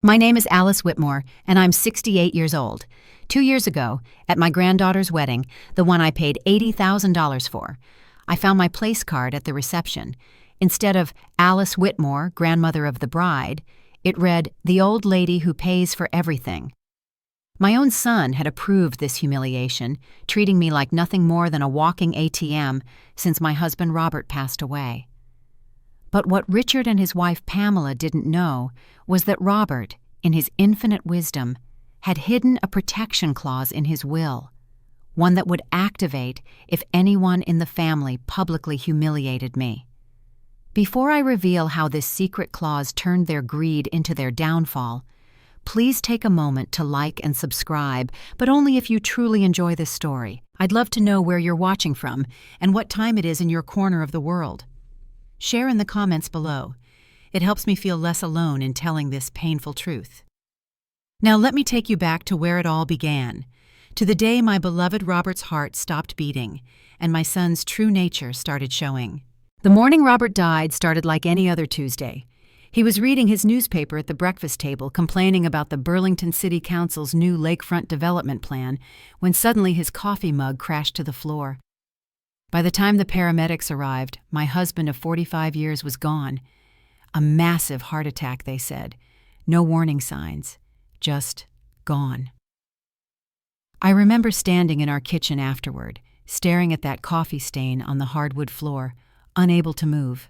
My name is Alice Whitmore, and I'm 68 years old. 2 years ago, at my granddaughter's wedding, the one I paid $80,000 for, I found my place card at the reception. Instead of Alice Whitmore, grandmother of the bride, it read, "The old lady who pays for everything." My own son had approved this humiliation, treating me like nothing more than a walking ATM since my husband Robert passed away. But what Richard and his wife Pamela didn't know was that Robert, in his infinite wisdom, had hidden a protection clause in his will, one that would activate if anyone in the family publicly humiliated me. Before I reveal how this secret clause turned their greed into their downfall, please take a moment to like and subscribe, but only if you truly enjoy this story. I'd love to know where you're watching from and what time it is in your corner of the world. Share in the comments below. It helps me feel less alone in telling this painful truth. Now let me take you back to where it all began, to the day my beloved Robert's heart stopped beating and my son's true nature started showing. The morning Robert died started like any other Tuesday. He was reading his newspaper at the breakfast table, complaining about the Burlington City Council's new lakefront development plan, when suddenly his coffee mug crashed to the floor. By the time the paramedics arrived, my husband of 45 years was gone. A massive heart attack, they said. No warning signs. Just gone. I remember standing in our kitchen afterward, staring at that coffee stain on the hardwood floor, unable to move.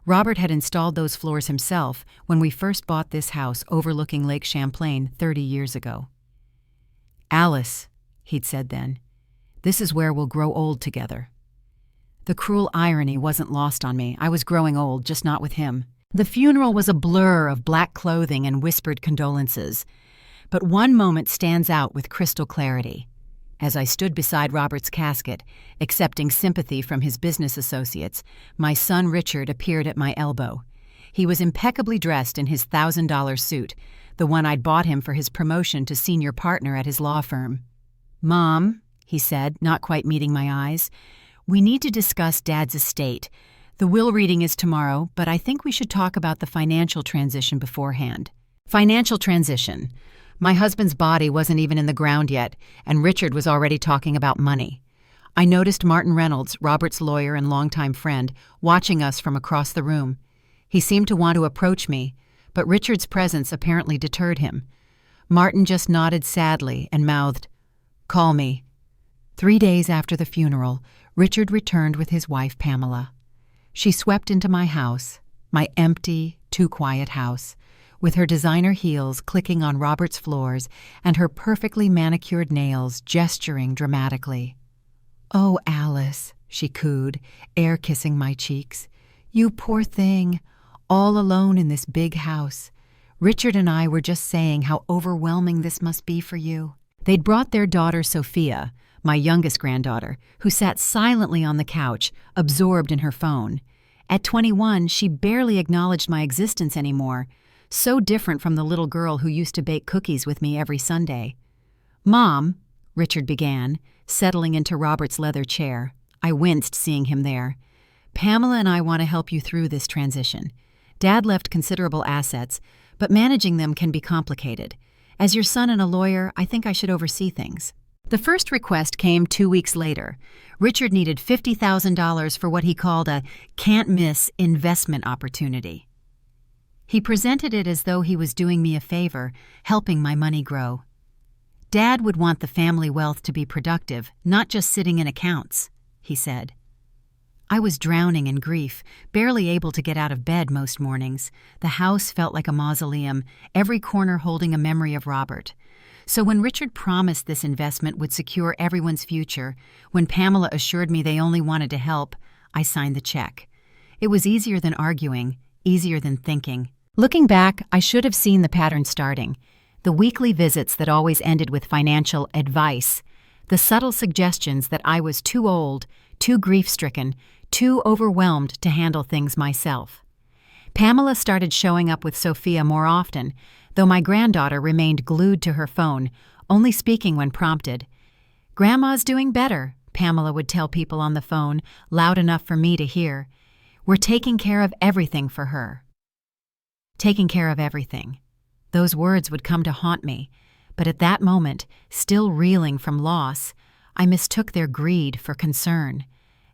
Robert had installed those floors himself when we first bought this house overlooking Lake Champlain 30 years ago. "Alice," he'd said then, "this is where we'll grow old together." The cruel irony wasn't lost on me. I was growing old, just not with him. The funeral was a blur of black clothing and whispered condolences. But one moment stands out with crystal clarity. As I stood beside Robert's casket, accepting sympathy from his business associates, my son Richard appeared at my elbow. He was impeccably dressed in his $1,000 suit, the one I'd bought him for his promotion to senior partner at his law firm. "Mom," he said, not quite meeting my eyes, "we need to discuss Dad's estate. The will reading is tomorrow, but I think we should talk about the financial transition beforehand." Financial transition. My husband's body wasn't even in the ground yet, and Richard was already talking about money. I noticed Martin Reynolds, Robert's lawyer and longtime friend, watching us from across the room. He seemed to want to approach me, but Richard's presence apparently deterred him. Martin just nodded sadly and mouthed, "Call me." 3 days after the funeral, Richard returned with his wife Pamela. She swept into my house, my empty, too quiet house, with her designer heels clicking on Robert's floors and her perfectly manicured nails gesturing dramatically. "Oh, Alice," she cooed, air-kissing my cheeks. "You poor thing, all alone in this big house. Richard and I were just saying how overwhelming this must be for you." They'd brought their daughter Sophia, my youngest granddaughter, who sat silently on the couch, absorbed in her phone. At 21, she barely acknowledged my existence anymore, so different from the little girl who used to bake cookies with me every Sunday. "Mom," Richard began, settling into Robert's leather chair. I winced seeing him there. "Pamela and I want to help you through this transition. Dad left considerable assets, but managing them can be complicated. As your son and a lawyer, I think I should oversee things." The first request came 2 weeks later. Richard needed $50,000 for what he called a can't-miss investment opportunity. He presented it as though he was doing me a favor, helping my money grow. "Dad would want the family wealth to be productive, not just sitting in accounts," he said. I was drowning in grief, barely able to get out of bed most mornings. The house felt like a mausoleum, every corner holding a memory of Robert. So when Richard promised this investment would secure everyone's future, when Pamela assured me they only wanted to help, I signed the check. It was easier than arguing, easier than thinking. Looking back, I should have seen the pattern starting. The weekly visits that always ended with financial advice. The subtle suggestions that I was too old, too grief-stricken, too overwhelmed to handle things myself. Pamela started showing up with Sophia more often, though my granddaughter remained glued to her phone, only speaking when prompted. "Grandma's doing better," Pamela would tell people on the phone, loud enough for me to hear. "We're taking care of everything for her." Taking care of everything. Those words would come to haunt me, but at that moment, still reeling from loss, I mistook their greed for concern.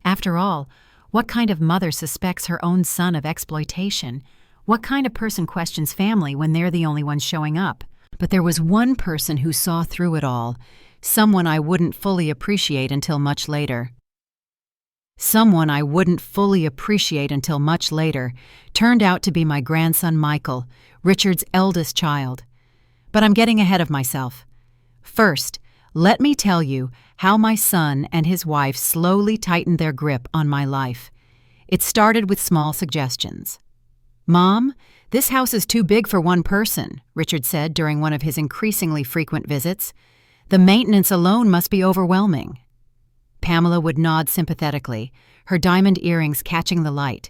After all, what kind of mother suspects her own son of exploitation? What kind of person questions family when they're the only ones showing up? But there was one person who saw through it all, someone I wouldn't fully appreciate until much later. Someone I wouldn't fully appreciate until much later turned out to be my grandson Michael, Richard's eldest child. But I'm getting ahead of myself. First, let me tell you how my son and his wife slowly tightened their grip on my life. It started with small suggestions. "Mom, this house is too big for one person," Richard said during one of his increasingly frequent visits. "The maintenance alone must be overwhelming." Pamela would nod sympathetically, her diamond earrings catching the light.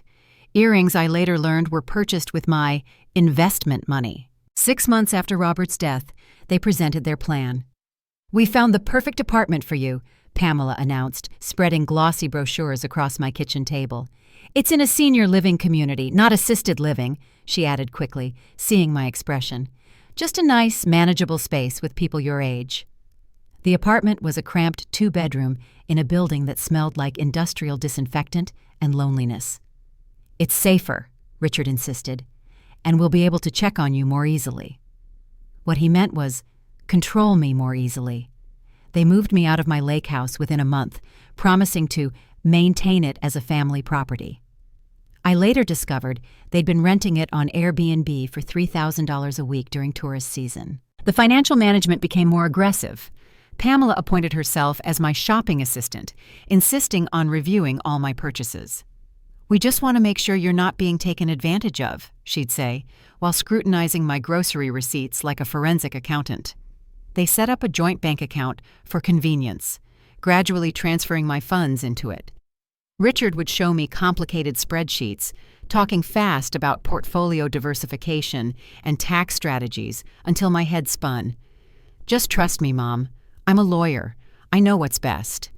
Earrings I later learned were purchased with my investment money. 6 months after Robert's death, they presented their plan. "We found the perfect apartment for you," Pamela announced, spreading glossy brochures across my kitchen table. "It's in a senior living community, not assisted living," she added quickly, seeing my expression. "Just a nice, manageable space with people your age." The apartment was a cramped 2-bedroom in a building that smelled like industrial disinfectant and loneliness. "It's safer," Richard insisted, "and we'll be able to check on you more easily." What he meant was, control me more easily. They moved me out of my lake house within a month, promising to maintain it as a family property. I later discovered they'd been renting it on Airbnb for $3,000 a week during tourist season. The financial management became more aggressive. Pamela appointed herself as my shopping assistant, insisting on reviewing all my purchases. "We just want to make sure you're not being taken advantage of," she'd say, while scrutinizing my grocery receipts like a forensic accountant. They set up a joint bank account for convenience, gradually transferring my funds into it. Richard would show me complicated spreadsheets, talking fast about portfolio diversification and tax strategies until my head spun. "Just trust me, Mom. I'm a lawyer. I know what's best."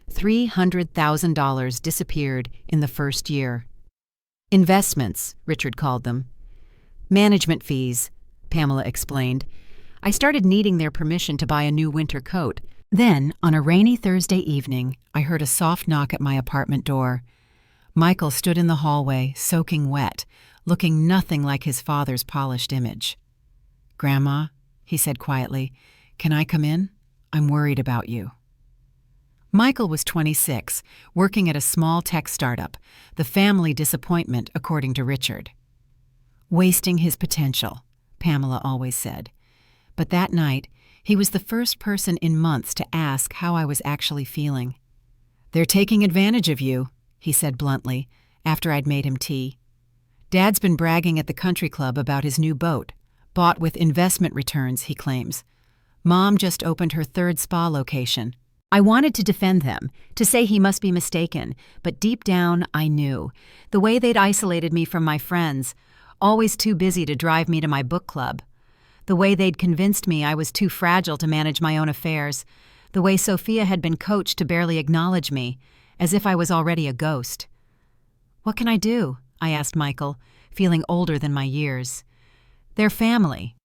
$300,000 disappeared in the first year. Investments, Richard called them. "Management fees," Pamela explained. I started needing their permission to buy a new winter coat. Then, on a rainy Thursday evening, I heard a soft knock at my apartment door. Michael stood in the hallway, soaking wet, looking nothing like his father's polished image. "Grandma," he said quietly, "can I come in? I'm worried about you." Michael was 26, working at a small tech startup, the family disappointment, according to Richard. "Wasting his potential," Pamela always said. But that night, he was the first person in months to ask how I was actually feeling. "They're taking advantage of you," he said bluntly, after I'd made him tea. "Dad's been bragging at the country club about his new boat, bought with investment returns, he claims. Mom just opened her 3rd spa location." I wanted to defend them, to say he must be mistaken, but deep down I knew. The way they'd isolated me from my friends, always too busy to drive me to my book club. The way they'd convinced me I was too fragile to manage my own affairs. The way Sophia had been coached to barely acknowledge me, as if I was already a ghost. "What can I do?" I asked Michael, feeling older than my years. "They're family."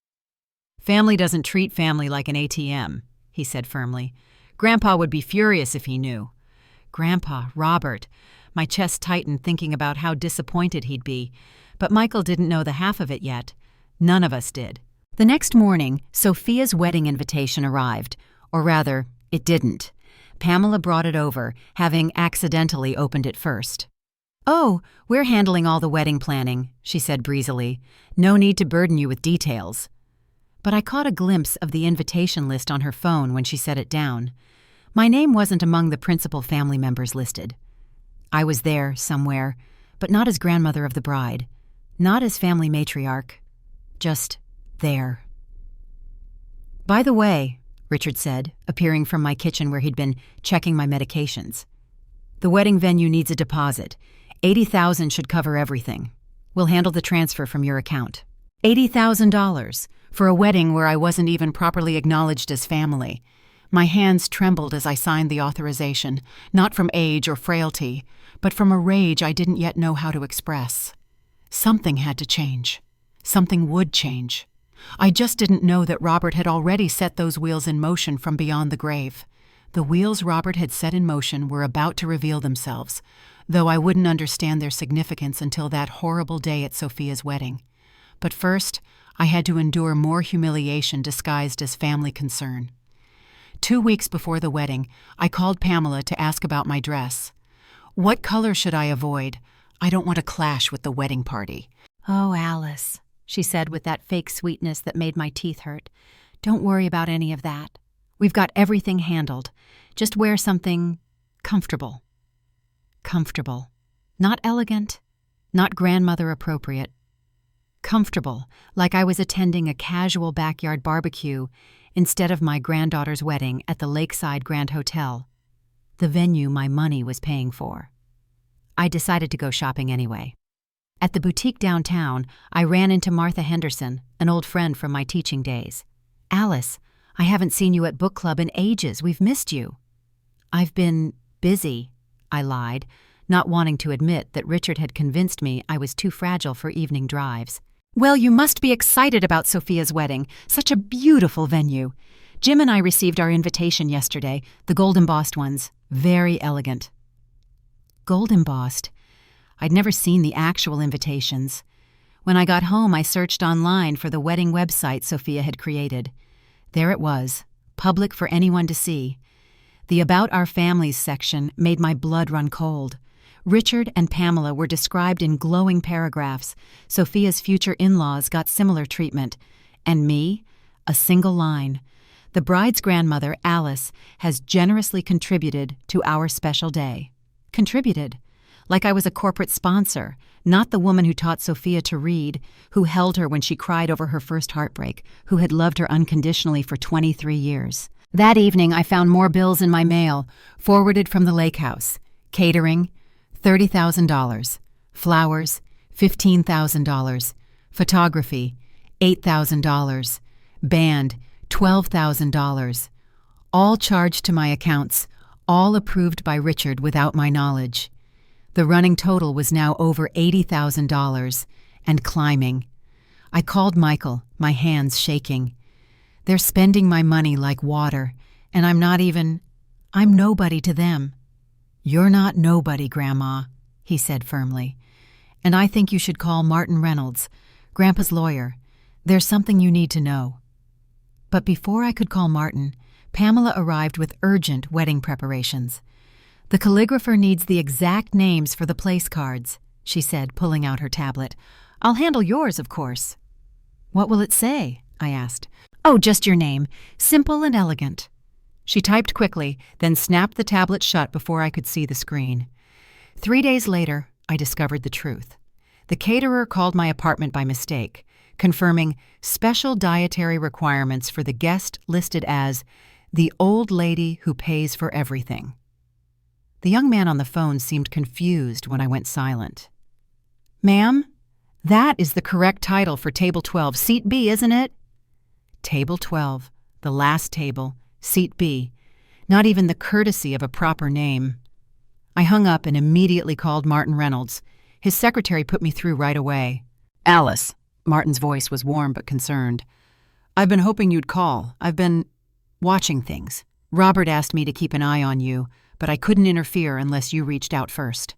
"Family doesn't treat family like an ATM," he said firmly. "Grandpa would be furious if he knew." Grandpa, Robert. My chest tightened thinking about how disappointed he'd be. But Michael didn't know the half of it yet. None of us did. The next morning, Sophia's wedding invitation arrived. Or rather, it didn't. Pamela brought it over, having accidentally opened it first. "Oh, we're handling all the wedding planning," she said breezily. "No need to burden you with details." But I caught a glimpse of the invitation list on her phone when she set it down. My name wasn't among the principal family members listed. I was there, somewhere, but not as grandmother of the bride, not as family matriarch, just there. "By the way," Richard said, appearing from my kitchen where he'd been checking my medications, "the wedding venue needs a deposit. $80,000 should cover everything. We'll handle the transfer from your account." $80,000 for a wedding where I wasn't even properly acknowledged as family. My hands trembled as I signed the authorization, not from age or frailty, but from a rage I didn't yet know how to express. Something had to change. Something would change. I just didn't know that Robert had already set those wheels in motion from beyond the grave. The wheels Robert had set in motion were about to reveal themselves, though I wouldn't understand their significance until that horrible day at Sophia's wedding. But first, I had to endure more humiliation disguised as family concern. 2 weeks before the wedding, I called Pamela to ask about my dress. What color should I avoid? I don't want to clash with the wedding party. "Oh, Alice," she said with that fake sweetness that made my teeth hurt. "Don't worry about any of that. We've got everything handled. Just wear something comfortable." Comfortable. Not elegant, not grandmother appropriate. Comfortable, like I was attending a casual backyard barbecue instead of my granddaughter's wedding at the Lakeside Grand Hotel, the venue my money was paying for. I decided to go shopping anyway. At the boutique downtown, I ran into Martha Henderson, an old friend from my teaching days. "Alice, I haven't seen you at book club in ages. We've missed you." "I've been busy," I lied, not wanting to admit that Richard had convinced me I was too fragile for evening drives. "Well, you must be excited about Sophia's wedding. Such a beautiful venue. Jim and I received our invitation yesterday, the gold embossed ones. Very elegant." Gold embossed? I'd never seen the actual invitations. When I got home, I searched online for the wedding website Sophia had created. There it was, public for anyone to see. The About Our Families section made my blood run cold. Richard and Pamela were described in glowing paragraphs. Sophia's future in-laws got similar treatment. And me? A single line. "The bride's grandmother, Alice, has generously contributed to our special day." Contributed. Like I was a corporate sponsor, not the woman who taught Sophia to read, who held her when she cried over her first heartbreak, who had loved her unconditionally for 23 years. That evening, I found more bills in my mail, forwarded from the lake house. Catering, $30,000. Flowers, $15,000. Photography, $8,000. Band, $12,000. All charged to my accounts, all approved by Richard without my knowledge. The running total was now over $80,000, and climbing. I called Michael, my hands shaking. "They're spending my money like water, and I'm nobody to them." "You're not nobody, Grandma," he said firmly. "And I think you should call Martin Reynolds, Grandpa's lawyer. There's something you need to know." But before I could call Martin, Pamela arrived with urgent wedding preparations. "The calligrapher needs the exact names for the place cards," she said, pulling out her tablet. "I'll handle yours, of course." "What will it say?" I asked. "Oh, just your name. Simple and elegant." She typed quickly, then snapped the tablet shut before I could see the screen. 3 days later, I discovered the truth. The caterer called my apartment by mistake, confirming special dietary requirements for the guest listed as the old lady who pays for everything. The young man on the phone seemed confused when I went silent. "Ma'am, that is the correct title for Table 12, Seat B, isn't it?" Table 12, the last table, Seat B. Not even the courtesy of a proper name. I hung up and immediately called Martin Reynolds. His secretary put me through right away. "Alice," Martin's voice was warm but concerned. "I've been hoping you'd call. I've been watching things. Robert asked me to keep an eye on you, but I couldn't interfere unless you reached out first."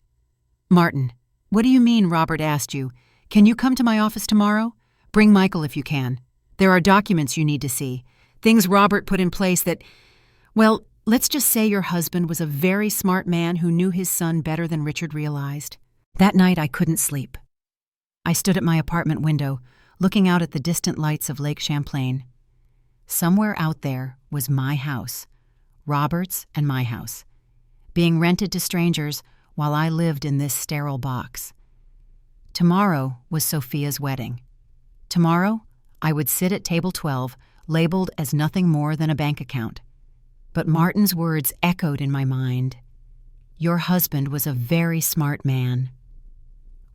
"Martin, what do you mean Robert asked you? Can you come to my office tomorrow? Bring Michael if you can. There are documents you need to see. Things Robert put in place that, well, let's just say your husband was a very smart man who knew his son better than Richard realized." That night I couldn't sleep. I stood at my apartment window, looking out at the distant lights of Lake Champlain. Somewhere out there was my house, Robert's and my house, being rented to strangers while I lived in this sterile box. Tomorrow was Sophia's wedding. Tomorrow, I would sit at table 12, labeled as nothing more than a bank account. But Martin's words echoed in my mind. Your husband was a very smart man.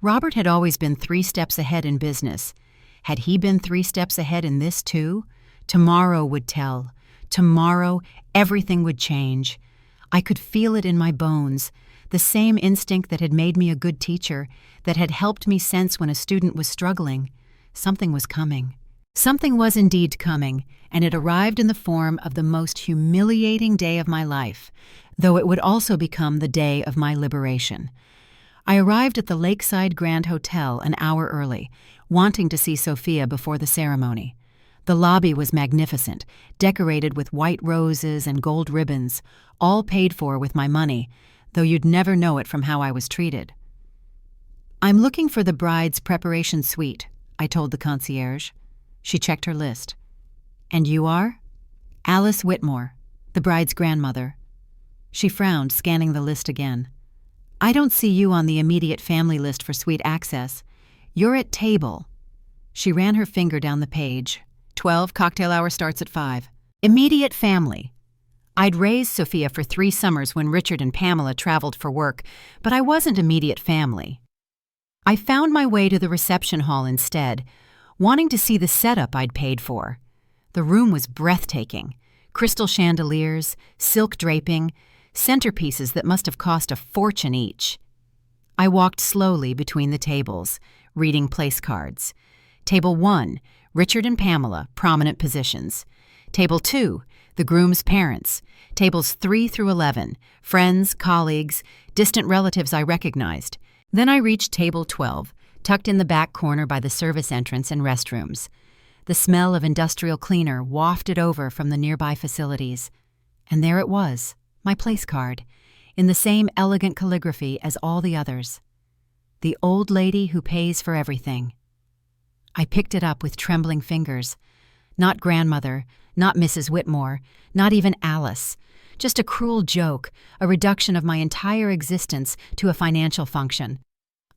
Robert had always been 3 steps ahead in business. Had he been 3 steps ahead in this too? Tomorrow would tell. Tomorrow, everything would change. I could feel it in my bones, the same instinct that had made me a good teacher, that had helped me sense when a student was struggling. Something was coming. Something was indeed coming, and it arrived in the form of the most humiliating day of my life, though it would also become the day of my liberation. I arrived at the Lakeside Grand Hotel an hour early, wanting to see Sophia before the ceremony. The lobby was magnificent, decorated with white roses and gold ribbons, all paid for with my money, though you'd never know it from how I was treated. "I'm looking for the bride's preparation suite," I told the concierge. She checked her list. "And you are?" "Alice Whitmore, the bride's grandmother." She frowned, scanning the list again. "I don't see you on the immediate family list for suite access. You're at table." She ran her finger down the page. 12, cocktail hour starts at 5. Immediate family. I'd raised Sophia for 3 summers when Richard and Pamela traveled for work, but I wasn't immediate family. I found my way to the reception hall instead, wanting to see the setup I'd paid for. The room was breathtaking. Crystal chandeliers, silk draping, centerpieces that must have cost a fortune each. I walked slowly between the tables, reading place cards. Table 1, Richard and Pamela, prominent positions. Table 2, the groom's parents. Tables 3 through 11, friends, colleagues, distant relatives I recognized. Then I reached table 12, tucked in the back corner by the service entrance and restrooms. The smell of industrial cleaner wafted over from the nearby facilities. And there it was, my place card, in the same elegant calligraphy as all the others. The old lady who pays for everything. I picked it up with trembling fingers. Not grandmother, not Mrs. Whitmore, not even Alice. Just a cruel joke, a reduction of my entire existence to a financial function.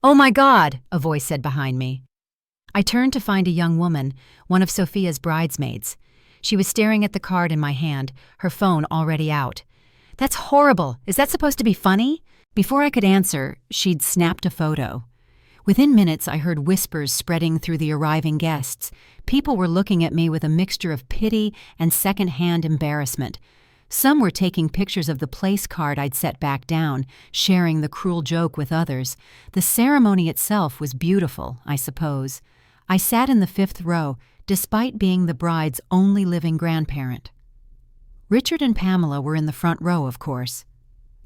"Oh my God!" a voice said behind me. I turned to find a young woman, one of Sophia's bridesmaids. She was staring at the card in my hand, her phone already out. "That's horrible! Is that supposed to be funny?" Before I could answer, she'd snapped a photo. Within minutes, I heard whispers spreading through the arriving guests. People were looking at me with a mixture of pity and second-hand embarrassment. Some were taking pictures of the place card I'd set back down, sharing the cruel joke with others. The ceremony itself was beautiful, I suppose. I sat in the 5th row, despite being the bride's only living grandparent. Richard and Pamela were in the front row, of course.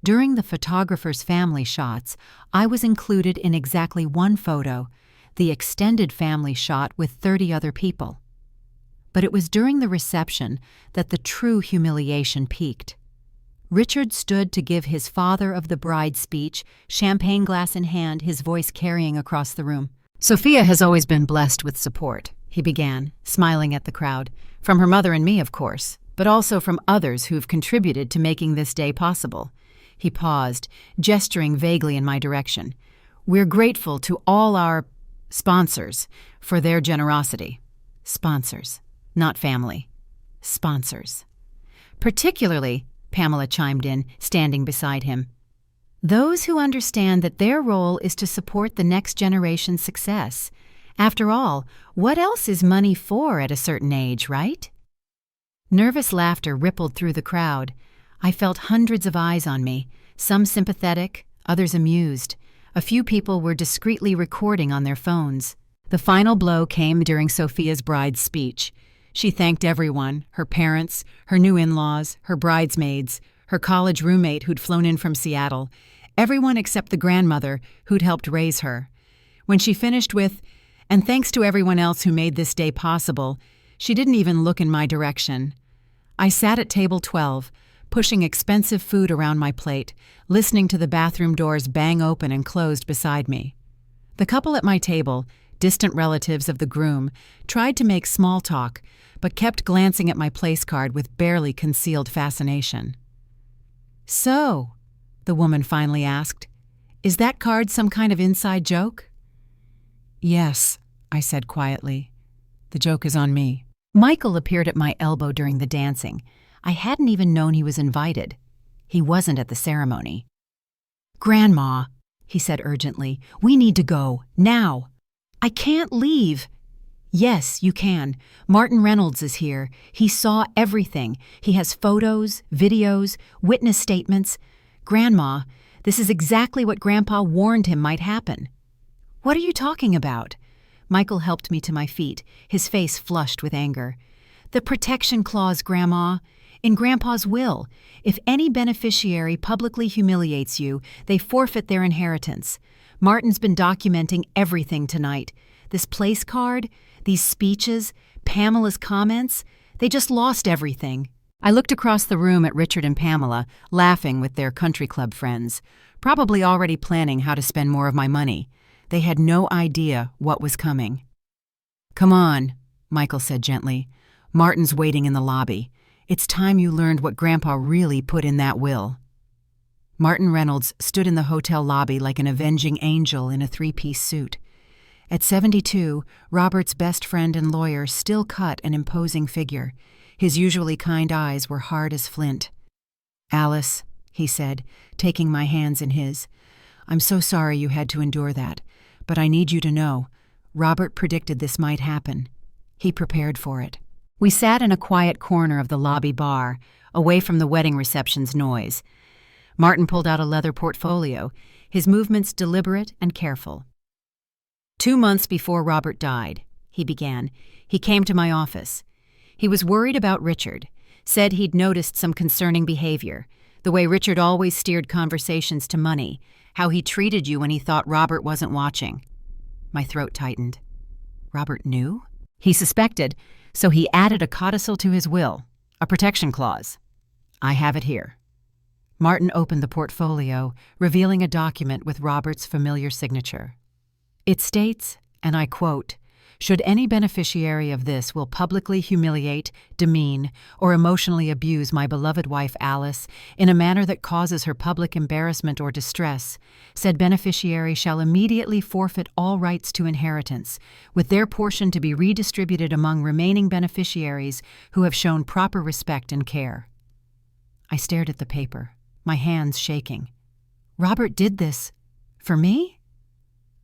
During the photographer's family shots, I was included in exactly one photo, the extended family shot with 30 other people. But it was during the reception that the true humiliation peaked. Richard stood to give his father of the bride speech, champagne glass in hand, his voice carrying across the room. "Sophia has always been blessed with support," he began, smiling at the crowd. "From her mother and me, of course, but also from others who've contributed to making this day possible." He paused, gesturing vaguely in my direction. "We're grateful to all our sponsors for their generosity." Sponsors, not family. Sponsors. "Particularly," Pamela chimed in, standing beside him, "those who understand that their role is to support the next generation's success. After all, what else is money for at a certain age, right?" Nervous laughter rippled through the crowd. I felt hundreds of eyes on me, some sympathetic, others amused. A few people were discreetly recording on their phones. The final blow came during Sophia's bride's speech. She thanked everyone, her parents, her new in-laws, her bridesmaids, her college roommate who'd flown in from Seattle, everyone except the grandmother who'd helped raise her. When she finished with, "And thanks to everyone else who made this day possible," she didn't even look in my direction. I sat at table 12, pushing expensive food around my plate, listening to the bathroom doors bang open and closed beside me. The couple at my table, distant relatives of the groom, tried to make small talk, but kept glancing at my place card with barely concealed fascination. "So," the woman finally asked, "is that card some kind of inside joke?" "Yes," I said quietly. "The joke is on me." Michael appeared at my elbow during the dancing. I hadn't even known he was invited. He wasn't at the ceremony. "Grandma," he said urgently, "we need to go, now." "I can't leave." "Yes, you can. Martin Reynolds is here. He saw everything. He has photos, videos, witness statements. Grandma, this is exactly what Grandpa warned him might happen." "What are you talking about?" Michael helped me to my feet, his face flushed with anger. "The protection clause, Grandma. In Grandpa's will, if any beneficiary publicly humiliates you, they forfeit their inheritance. Martin's been documenting everything tonight. This place card, these speeches, Pamela's comments, they just lost everything." I looked across the room at Richard and Pamela, laughing with their country club friends, probably already planning how to spend more of my money. They had no idea what was coming. "Come on," Michael said gently. "Martin's waiting in the lobby. It's time you learned what Grandpa really put in that will." Martin Reynolds stood in the hotel lobby like an avenging angel in a three-piece suit. At 72, Robert's best friend and lawyer still cut an imposing figure. His usually kind eyes were hard as flint. "Alice," he said, taking my hands in his, "I'm so sorry you had to endure that, but I need you to know, Robert predicted this might happen. He prepared for it." We sat in a quiet corner of the lobby bar, away from the wedding reception's noise. Martin pulled out a leather portfolio, his movements deliberate and careful. "2 months before Robert died," he began, "he came to my office. He was worried about Richard, said he'd noticed some concerning behavior, the way Richard always steered conversations to money, how he treated you when he thought Robert wasn't watching." My throat tightened. Robert knew? He suspected, so he added a codicil to his will, a protection clause. "I have it here." Martin opened the portfolio, revealing a document with Robert's familiar signature. It states, and I quote, "Should any beneficiary of this will publicly humiliate, demean, or emotionally abuse my beloved wife Alice in a manner that causes her public embarrassment or distress, said beneficiary shall immediately forfeit all rights to inheritance, with their portion to be redistributed among remaining beneficiaries who have shown proper respect and care." I stared at the paper, my hands shaking. Robert did this for me?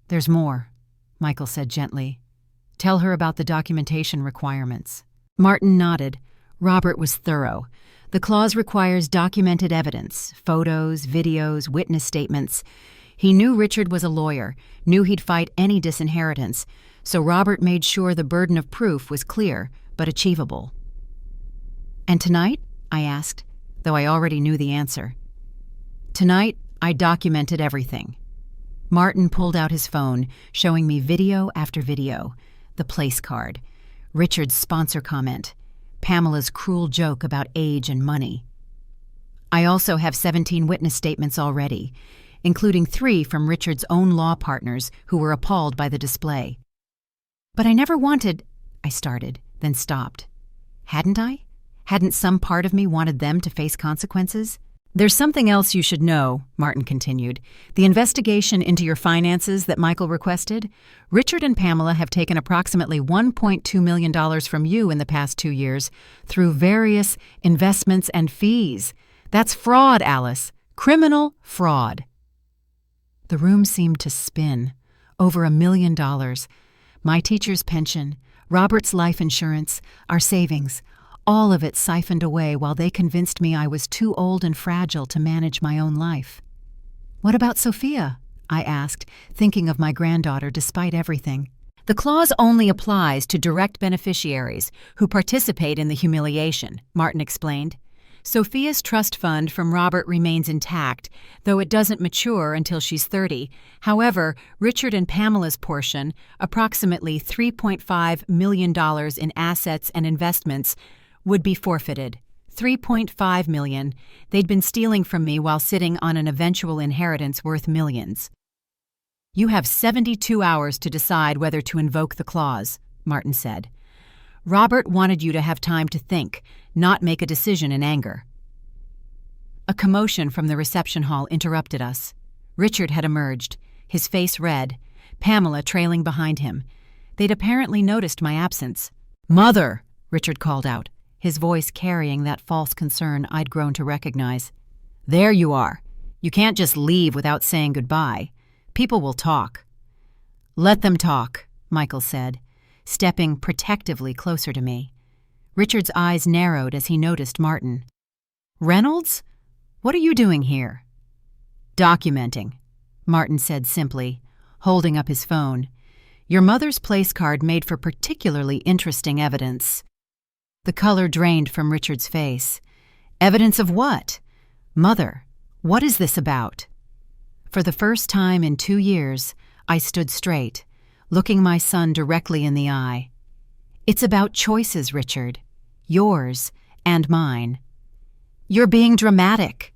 "There's more," Michael said gently. "Tell her about the documentation requirements." Martin nodded. Robert was thorough. The clause requires documented evidence, photos, videos, witness statements. He knew Richard was a lawyer, knew he'd fight any disinheritance, so Robert made sure the burden of proof was clear but achievable. "And tonight?" I asked, though I already knew the answer. "Tonight, I documented everything." Martin pulled out his phone, showing me video after video. The place card, Richard's sponsor comment, Pamela's cruel joke about age and money. I also have 17 witness statements already, including 3 from Richard's own law partners who were appalled by the display. "But I never wanted," I started, then stopped. Hadn't I? Hadn't some part of me wanted them to face consequences? "There's something else you should know," Martin continued. "The investigation into your finances that Michael requested, Richard and Pamela have taken approximately $1.2 million from you in the past 2 years through various investments and fees. That's fraud, Alice. Criminal fraud." The room seemed to spin. Over $1 million. My teacher's pension, Robert's life insurance, our savings, all of it siphoned away while they convinced me I was too old and fragile to manage my own life. "What about Sophia?" I asked, thinking of my granddaughter despite everything. "The clause only applies to direct beneficiaries who participate in the humiliation," Martin explained. "Sophia's trust fund from Robert remains intact, though it doesn't mature until she's 30. However, Richard and Pamela's portion, approximately $3.5 million in assets and investments, would be forfeited. $3.5 million they'd been stealing from me while sitting on an eventual inheritance worth millions." "You have 72 hours to decide whether to invoke the clause," Martin said. "Robert wanted you to have time to think, not make a decision in anger." A commotion from the reception hall interrupted us. Richard had emerged, his face red, Pamela trailing behind him. They'd apparently noticed my absence. "Mother!" Richard called out, his voice carrying that false concern I'd grown to recognize. "There you are. You can't just leave without saying goodbye. People will talk." "Let them talk," Michael said, stepping protectively closer to me. Richard's eyes narrowed as he noticed Martin. "Reynolds? What are you doing here?" "Documenting," Martin said simply, holding up his phone. Your mother's place card made for particularly interesting evidence. The color drained from Richard's face. Evidence of what? Mother, what is this about? For the first time in 2 years, I stood straight, looking my son directly in the eye. It's about choices, Richard. Yours and mine. You're being dramatic,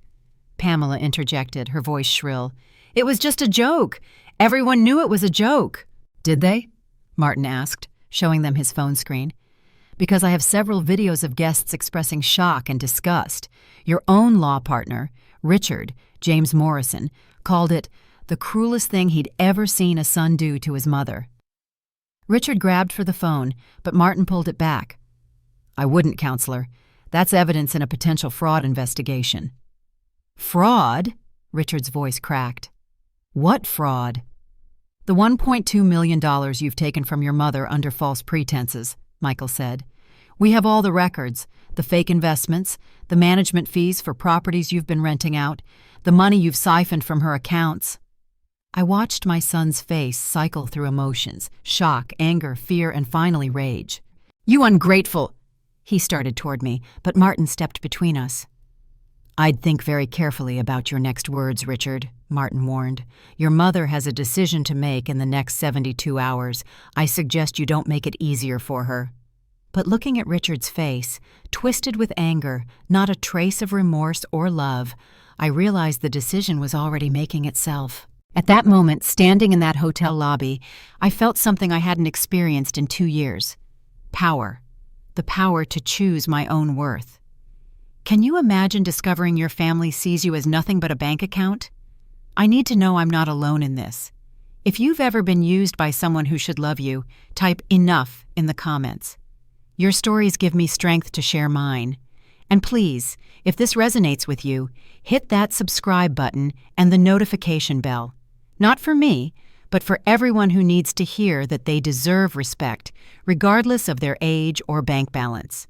Pamela interjected, her voice shrill. It was just a joke. Everyone knew it was a joke. Did they? Martin asked, showing them his phone screen. Because I have several videos of guests expressing shock and disgust. Your own law partner, Richard, James Morrison, called it the cruelest thing he'd ever seen a son do to his mother. Richard grabbed for the phone, but Martin pulled it back. I wouldn't, counselor. That's evidence in a potential fraud investigation. Fraud? Richard's voice cracked. What fraud? The $1.2 million you've taken from your mother under false pretenses, Michael said. We have all the records, the fake investments, the management fees for properties you've been renting out, the money you've siphoned from her accounts. I watched my son's face cycle through emotions, shock, anger, fear, and finally rage. You ungrateful! He started toward me, but Martin stepped between us. I'd think very carefully about your next words, Richard, Martin warned. Your mother has a decision to make in the next 72 hours. I suggest you don't make it easier for her. But looking at Richard's face, twisted with anger, not a trace of remorse or love, I realized the decision was already making itself. At that moment, standing in that hotel lobby, I felt something I hadn't experienced in 2 years. Power. The power to choose my own worth. Can you imagine discovering your family sees you as nothing but a bank account? I need to know I'm not alone in this. If you've ever been used by someone who should love you, type enough in the comments. Your stories give me strength to share mine. And please, if this resonates with you, hit that subscribe button and the notification bell. Not for me, but for everyone who needs to hear that they deserve respect, regardless of their age or bank balance.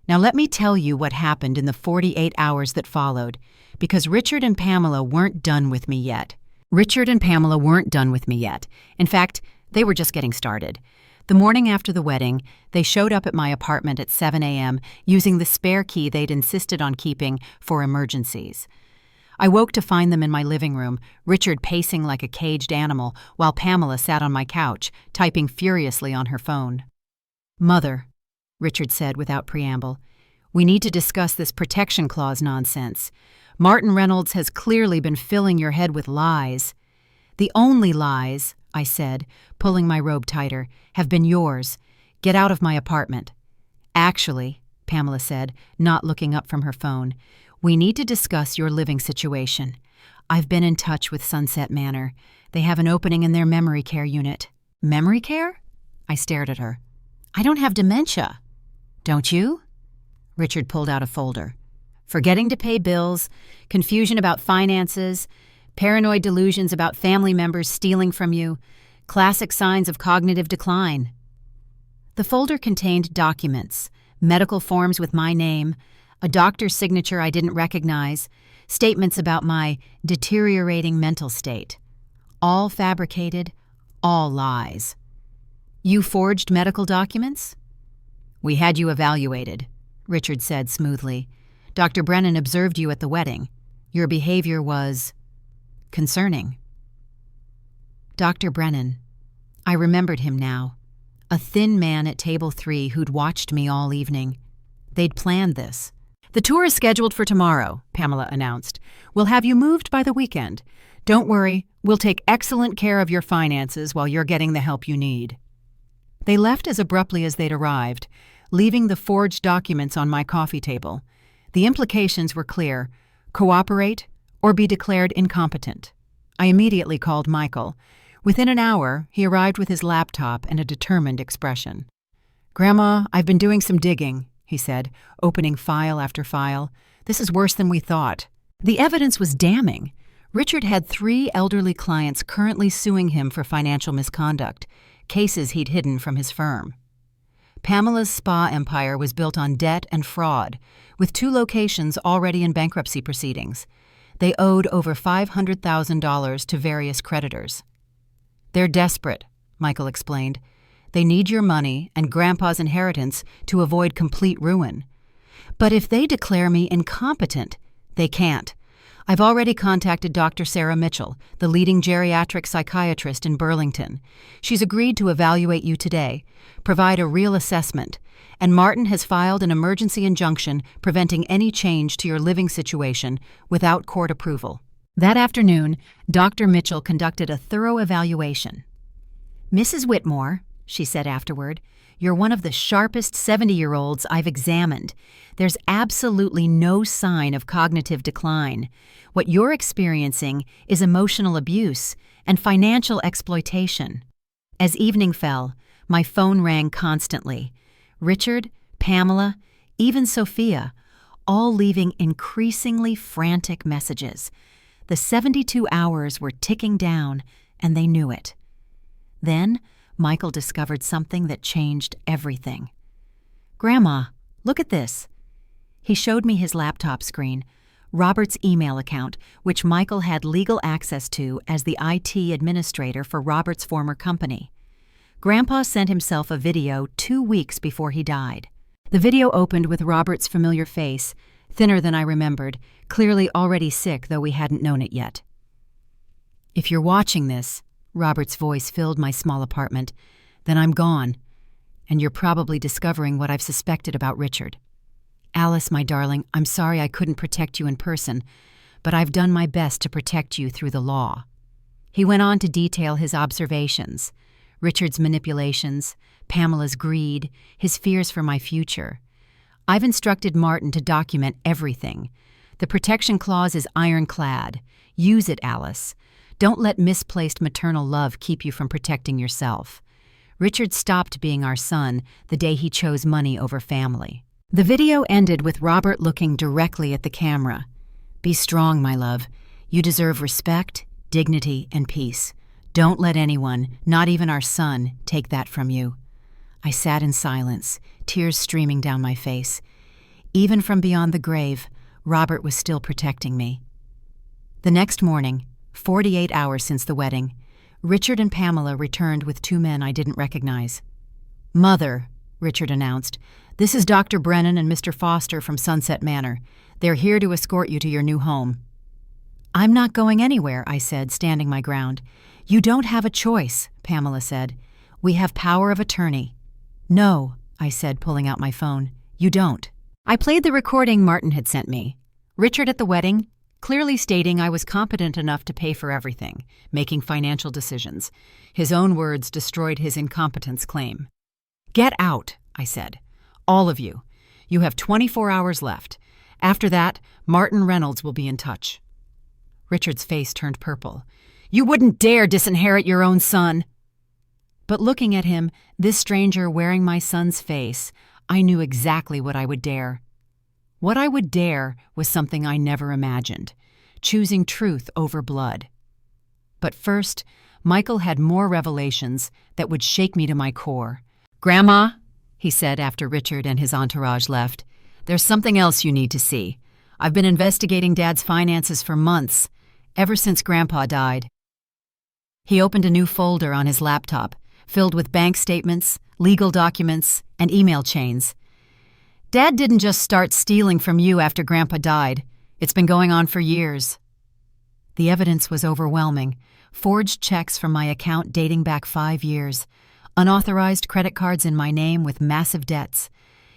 Now let me tell you what happened in the 48 hours that followed, because Richard and Pamela weren't done with me yet. In fact, they were just getting started. The morning after the wedding, they showed up at my apartment at 7 a.m. using the spare key they'd insisted on keeping for emergencies. I woke to find them in my living room, Richard pacing like a caged animal, while Pamela sat on my couch, typing furiously on her phone. Mother, Richard said without preamble, we need to discuss this protection clause nonsense. Martin Reynolds has clearly been filling your head with lies. The only lies, I said, pulling my robe tighter, have been yours. Get out of my apartment. Actually, Pamela said, not looking up from her phone, we need to discuss your living situation. I've been in touch with Sunset Manor. They have an opening in their memory care unit. Memory care? I stared at her. I don't have dementia. Don't you? Richard pulled out a folder. Forgetting to pay bills, confusion about finances, paranoid delusions about family members stealing from you, classic signs of cognitive decline. The folder contained documents, medical forms with my name, a doctor's signature I didn't recognize, statements about my deteriorating mental state. All fabricated, all lies. You forged medical documents? We had you evaluated, Richard said smoothly. Dr. Brennan observed you at the wedding. Your behavior was concerning. Dr. Brennan. I remembered him now. A thin man at table 3 who'd watched me all evening. They'd planned this. The tour is scheduled for tomorrow, Pamela announced. We'll have you moved by the weekend. Don't worry, we'll take excellent care of your finances while you're getting the help you need. They left as abruptly as they'd arrived, leaving the forged documents on my coffee table. The implications were clear: cooperate or be declared incompetent. I immediately called Michael. Within an hour, he arrived with his laptop and a determined expression. Grandma, I've been doing some digging, he said, opening file after file. This is worse than we thought. The evidence was damning. Richard had 3 elderly clients currently suing him for financial misconduct, cases he'd hidden from his firm. Pamela's spa empire was built on debt and fraud, with 2 locations already in bankruptcy proceedings. They owed over $500,000 to various creditors. They're desperate, Michael explained. "They need your money and Grandpa's inheritance to avoid complete ruin. But if they declare me incompetent, they can't. I've already contacted Dr. Sarah Mitchell, the leading geriatric psychiatrist in Burlington. She's agreed to evaluate you today, provide a real assessment, and Martin has filed an emergency injunction preventing any change to your living situation without court approval." That afternoon, Dr. Mitchell conducted a thorough evaluation. "Mrs. Whitmore," she said afterward, "you're one of the sharpest 70-year-olds I've examined. There's absolutely no sign of cognitive decline. What you're experiencing is emotional abuse and financial exploitation." As evening fell, my phone rang constantly. Richard, Pamela, even Sophia, all leaving increasingly frantic messages. The 72 hours were ticking down, and they knew it. Then, Michael discovered something that changed everything. "Grandma, look at this." He showed me his laptop screen, Robert's email account, which Michael had legal access to as the IT administrator for Robert's former company. Grandpa sent himself a video 2 weeks before he died. The video opened with Robert's familiar face, thinner than I remembered, clearly already sick though we hadn't known it yet. "If you're watching this," Robert's voice filled my small apartment, "then I'm gone, and you're probably discovering what I've suspected about Richard. Alice, my darling, I'm sorry I couldn't protect you in person, but I've done my best to protect you through the law." He went on to detail his observations, Richard's manipulations, Pamela's greed, his fears for my future. "I've instructed Martin to document everything. The protection clause is ironclad. Use it, Alice. Don't let misplaced maternal love keep you from protecting yourself. Richard stopped being our son the day he chose money over family." The video ended with Robert looking directly at the camera. "Be strong, my love. You deserve respect, dignity, and peace. Don't let anyone, not even our son, take that from you." I sat in silence, tears streaming down my face. Even from beyond the grave, Robert was still protecting me. The next morning, 48 hours since the wedding, Richard and Pamela returned with 2 men I didn't recognize. "Mother," Richard announced, "this is Dr. Brennan and Mr. Foster from Sunset Manor. They're here to escort you to your new home." "I'm not going anywhere," I said, standing my ground. "You don't have a choice," Pamela said. "We have power of attorney." "No," I said, pulling out my phone. "You don't." I played the recording Martin had sent me. Richard at the wedding, clearly stating I was competent enough to pay for everything, making financial decisions. His own words destroyed his incompetence claim. "Get out," I said. "All of you. You have 24 hours left. After that, Martin Reynolds will be in touch." Richard's face turned purple. "You wouldn't dare disinherit your own son." But looking at him, this stranger wearing my son's face, I knew exactly what I would dare. What I would dare was something I never imagined, choosing truth over blood. But first, Michael had more revelations that would shake me to my core. "Grandma," he said after Richard and his entourage left, "there's something else you need to see. I've been investigating Dad's finances for months, ever since Grandpa died." He opened a new folder on his laptop, filled with bank statements, legal documents, and email chains. "Dad didn't just start stealing from you after Grandpa died. It's been going on for years." The evidence was overwhelming. Forged checks from my account dating back 5 years, unauthorized credit cards in my name with massive debts,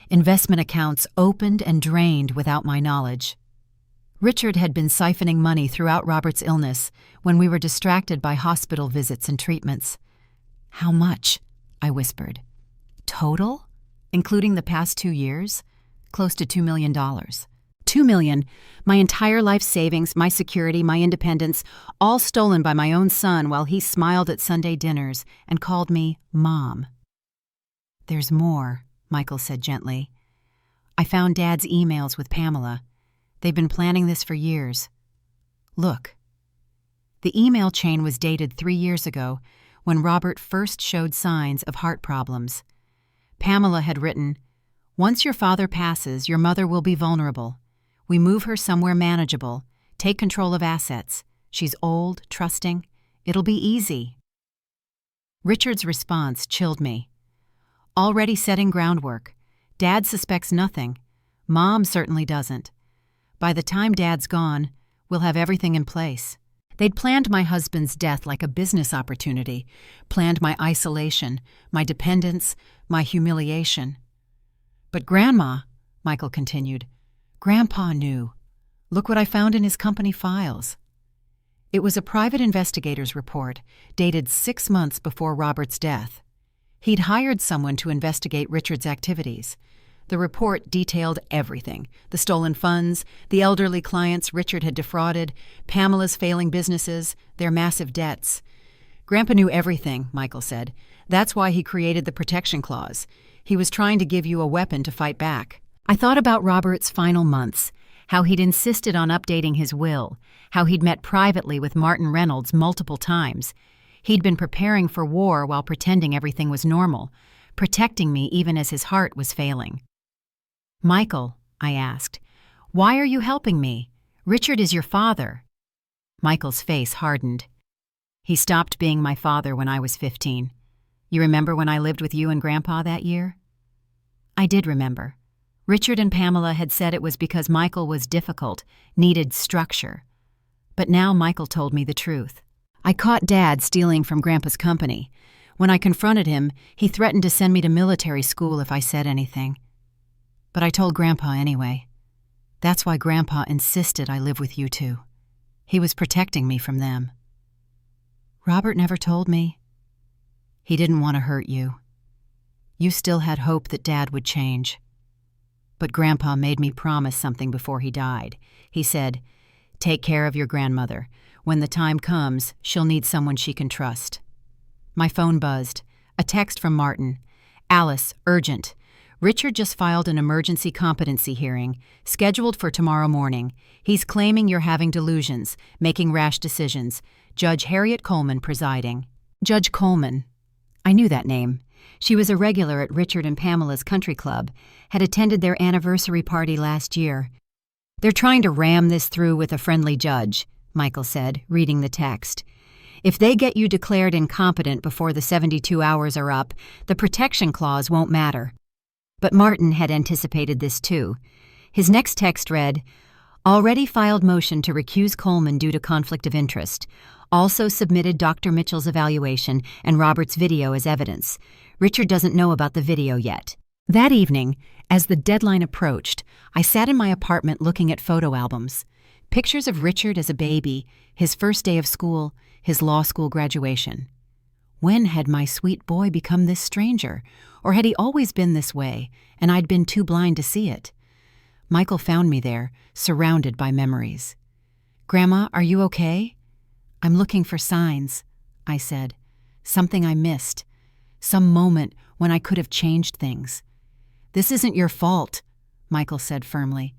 investment accounts opened and drained without my knowledge. Richard had been siphoning money throughout Robert's illness when we were distracted by hospital visits and treatments. "How much?" I whispered. "Total? Including the past 2 years? Close to $2 million. $2 million, my entire life savings, my security, my independence, all stolen by my own son while he smiled at Sunday dinners and called me Mom." "There's more," Michael said gently. "I found Dad's emails with Pamela. They've been planning this for years. Look." The email chain was dated 3 years ago, when Robert first showed signs of heart problems. Pamela had written, "Once your father passes, your mother will be vulnerable. We move her somewhere manageable, take control of assets. She's old, trusting. It'll be easy." Richard's response chilled me. Already setting groundwork. Dad suspects nothing. Mom certainly doesn't. By the time Dad's gone, we'll have everything in place. They'd planned my husband's death like a business opportunity, planned my isolation, my dependence, my humiliation. But Grandma, Michael continued, Grandpa knew. Look what I found in his company files. It was a private investigator's report, dated 6 months before Robert's death. He'd hired someone to investigate Richard's activities. The report detailed everything: the stolen funds, the elderly clients Richard had defrauded, Pamela's failing businesses, their massive debts. Grandpa knew everything, Michael said. That's why he created the protection clause. He was trying to give you a weapon to fight back. I thought about Robert's final months, how he'd insisted on updating his will, how he'd met privately with Martin Reynolds multiple times. He'd been preparing for war while pretending everything was normal, protecting me even as his heart was failing. Michael, I asked, why are you helping me? Richard is your father. Michael's face hardened. He stopped being my father when I was 15. You remember when I lived with you and Grandpa that year? I did remember. Richard and Pamela had said it was because Michael was difficult, needed structure. But now Michael told me the truth. I caught Dad stealing from Grandpa's company. When I confronted him, he threatened to send me to military school if I said anything. But I told Grandpa anyway. That's why Grandpa insisted I live with you two. He was protecting me from them. Robert never told me. He didn't want to hurt you. You still had hope that Dad would change. But Grandpa made me promise something before he died. He said, "Take care of your grandmother. When the time comes, she'll need someone she can trust." My phone buzzed. A text from Martin. "Alice, urgent. Richard just filed an emergency competency hearing, scheduled for tomorrow morning. He's claiming you're having delusions, making rash decisions. Judge Harriet Coleman presiding." Judge Coleman. I knew that name. She was a regular at Richard and Pamela's country club, had attended their anniversary party last year. "They're trying to ram this through with a friendly judge," Michael said, reading the text. "If they get you declared incompetent before the 72 hours are up, the protection clause won't matter." But Martin had anticipated this too. His next text read, "Already filed motion to recuse Coleman due to conflict of interest. Also submitted Dr. Mitchell's evaluation and Robert's video as evidence. Richard doesn't know about the video yet." That evening, as the deadline approached, I sat in my apartment looking at photo albums. Pictures of Richard as a baby, his first day of school, his law school graduation. When had my sweet boy become this stranger? Or had he always been this way, and I'd been too blind to see it? Michael found me there, surrounded by memories. "Grandma, are you okay?" "I'm looking for signs," I said. "Something I missed. Some moment when I could have changed things." "This isn't your fault," Michael said firmly.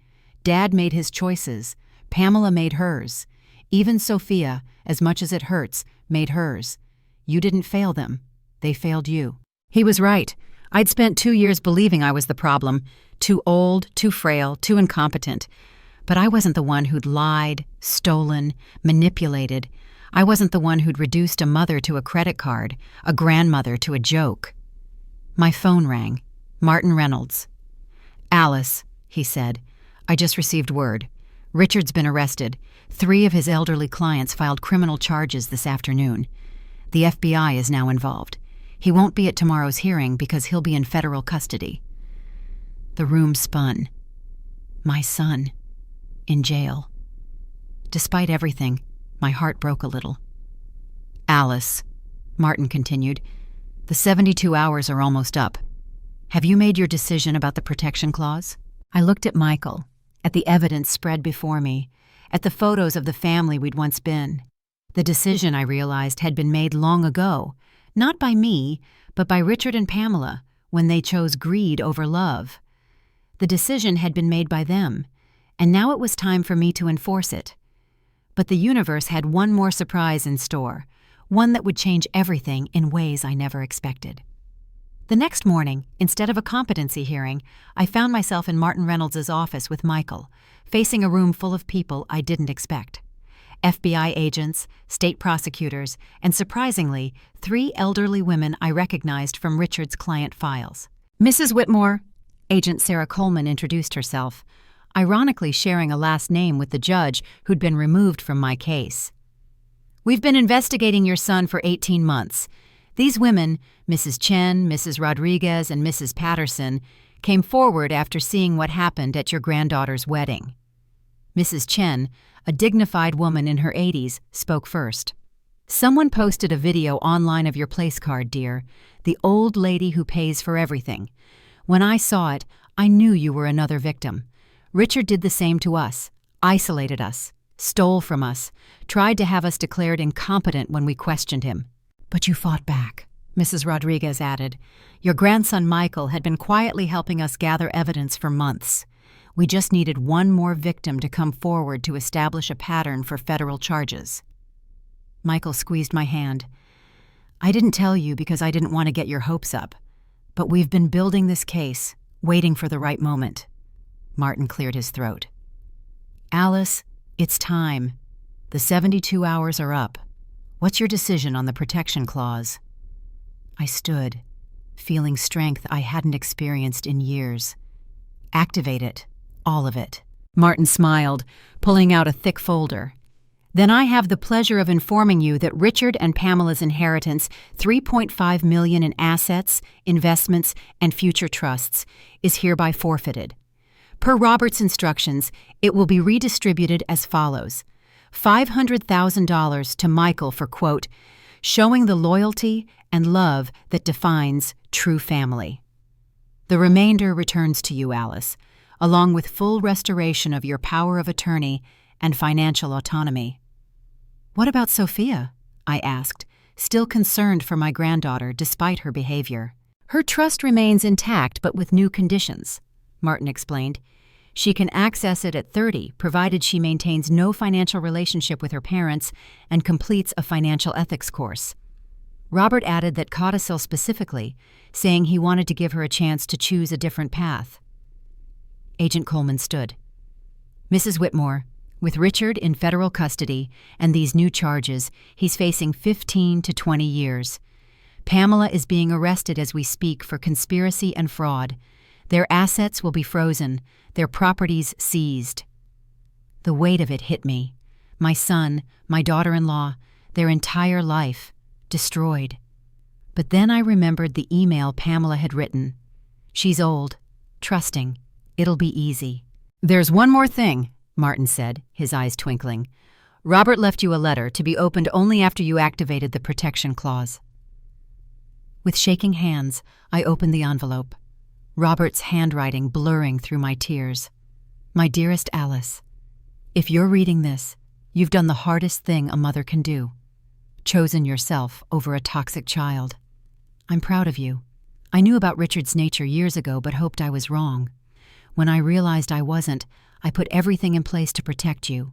"Dad made his choices. Pamela made hers. Even Sophia, as much as it hurts, made hers. You didn't fail them. They failed you." He was right. I'd spent 2 years believing I was the problem. Too old, too frail, too incompetent. But I wasn't the one who'd lied, stolen, manipulated. I wasn't the one who'd reduced a mother to a credit card, a grandmother to a joke. My phone rang. Martin Reynolds. "Alice," he said, "I just received word. Richard's been arrested. 3 of his elderly clients filed criminal charges this afternoon. The FBI is now involved. He won't be at tomorrow's hearing because he'll be in federal custody." The room spun. My son. In jail. Despite everything, my heart broke a little. "Alice," Martin continued, "the 72 hours are almost up. Have you made your decision about the protection clause?" I looked at Michael, at the evidence spread before me, at the photos of the family we'd once been. The decision, I realized, had been made long ago, not by me, but by Richard and Pamela, when they chose greed over love. The decision had been made by them, and now it was time for me to enforce it. But the universe had one more surprise in store, one that would change everything in ways I never expected. The next morning, instead of a competency hearing, I found myself in Martin Reynolds' office with Michael, facing a room full of people I didn't expect. FBI agents, state prosecutors, and surprisingly, 3 elderly women I recognized from Richard's client files. Mrs. Whitmore, Agent Sarah Coleman introduced herself, ironically sharing a last name with the judge who'd been removed from my case. We've been investigating your son for 18 months. These women, Mrs. Chen, Mrs. Rodriguez, and Mrs. Patterson, came forward after seeing what happened at your granddaughter's wedding. Mrs. Chen, a dignified woman in her 80s, spoke first. Someone posted a video online of your place card, dear, the old lady who pays for everything. When I saw it, I knew you were another victim. Richard did the same to us, isolated us, stole from us, tried to have us declared incompetent when we questioned him. But you fought back, Mrs. Rodriguez added. Your grandson Michael had been quietly helping us gather evidence for months. We just needed one more victim to come forward to establish a pattern for federal charges. Michael squeezed my hand. I didn't tell you because I didn't want to get your hopes up, but we've been building this case, waiting for the right moment. Martin cleared his throat. Alice, it's time. The 72 hours are up. What's your decision on the protection clause? I stood, feeling strength I hadn't experienced in years. Activate it, all of it. Martin smiled, pulling out a thick folder. Then I have the pleasure of informing you that Richard and Pamela's inheritance, $3.5 million in assets, investments, and future trusts, is hereby forfeited. Per Robert's instructions, it will be redistributed as follows. $500,000 to Michael for, quote, showing the loyalty and love that defines true family. The remainder returns to you, Alice, along with full restoration of your power of attorney and financial autonomy. What about Sophia? I asked, still concerned for my granddaughter despite her behavior. Her trust remains intact but with new conditions, Martin explained. She can access it at 30, provided she maintains no financial relationship with her parents and completes a financial ethics course. Robert added that codicil specifically, saying he wanted to give her a chance to choose a different path. Agent Coleman stood. Mrs. Whitmore, with Richard in federal custody and these new charges, he's facing 15 to 20 years. Pamela is being arrested as we speak for conspiracy and fraud. Their assets will be frozen, their properties seized. The weight of it hit me. My son, my daughter-in-law, their entire life, destroyed. But then I remembered the email Pamela had written. She's old, trusting. It'll be easy. There's one more thing, Martin said, his eyes twinkling. Robert left you a letter to be opened only after you activated the protection clause. With shaking hands, I opened the envelope. Robert's handwriting blurring through my tears. My dearest Alice, if you're reading this, you've done the hardest thing a mother can do. Chosen yourself over a toxic child. I'm proud of you. I knew about Richard's nature years ago but hoped I was wrong. When I realized I wasn't, I put everything in place to protect you.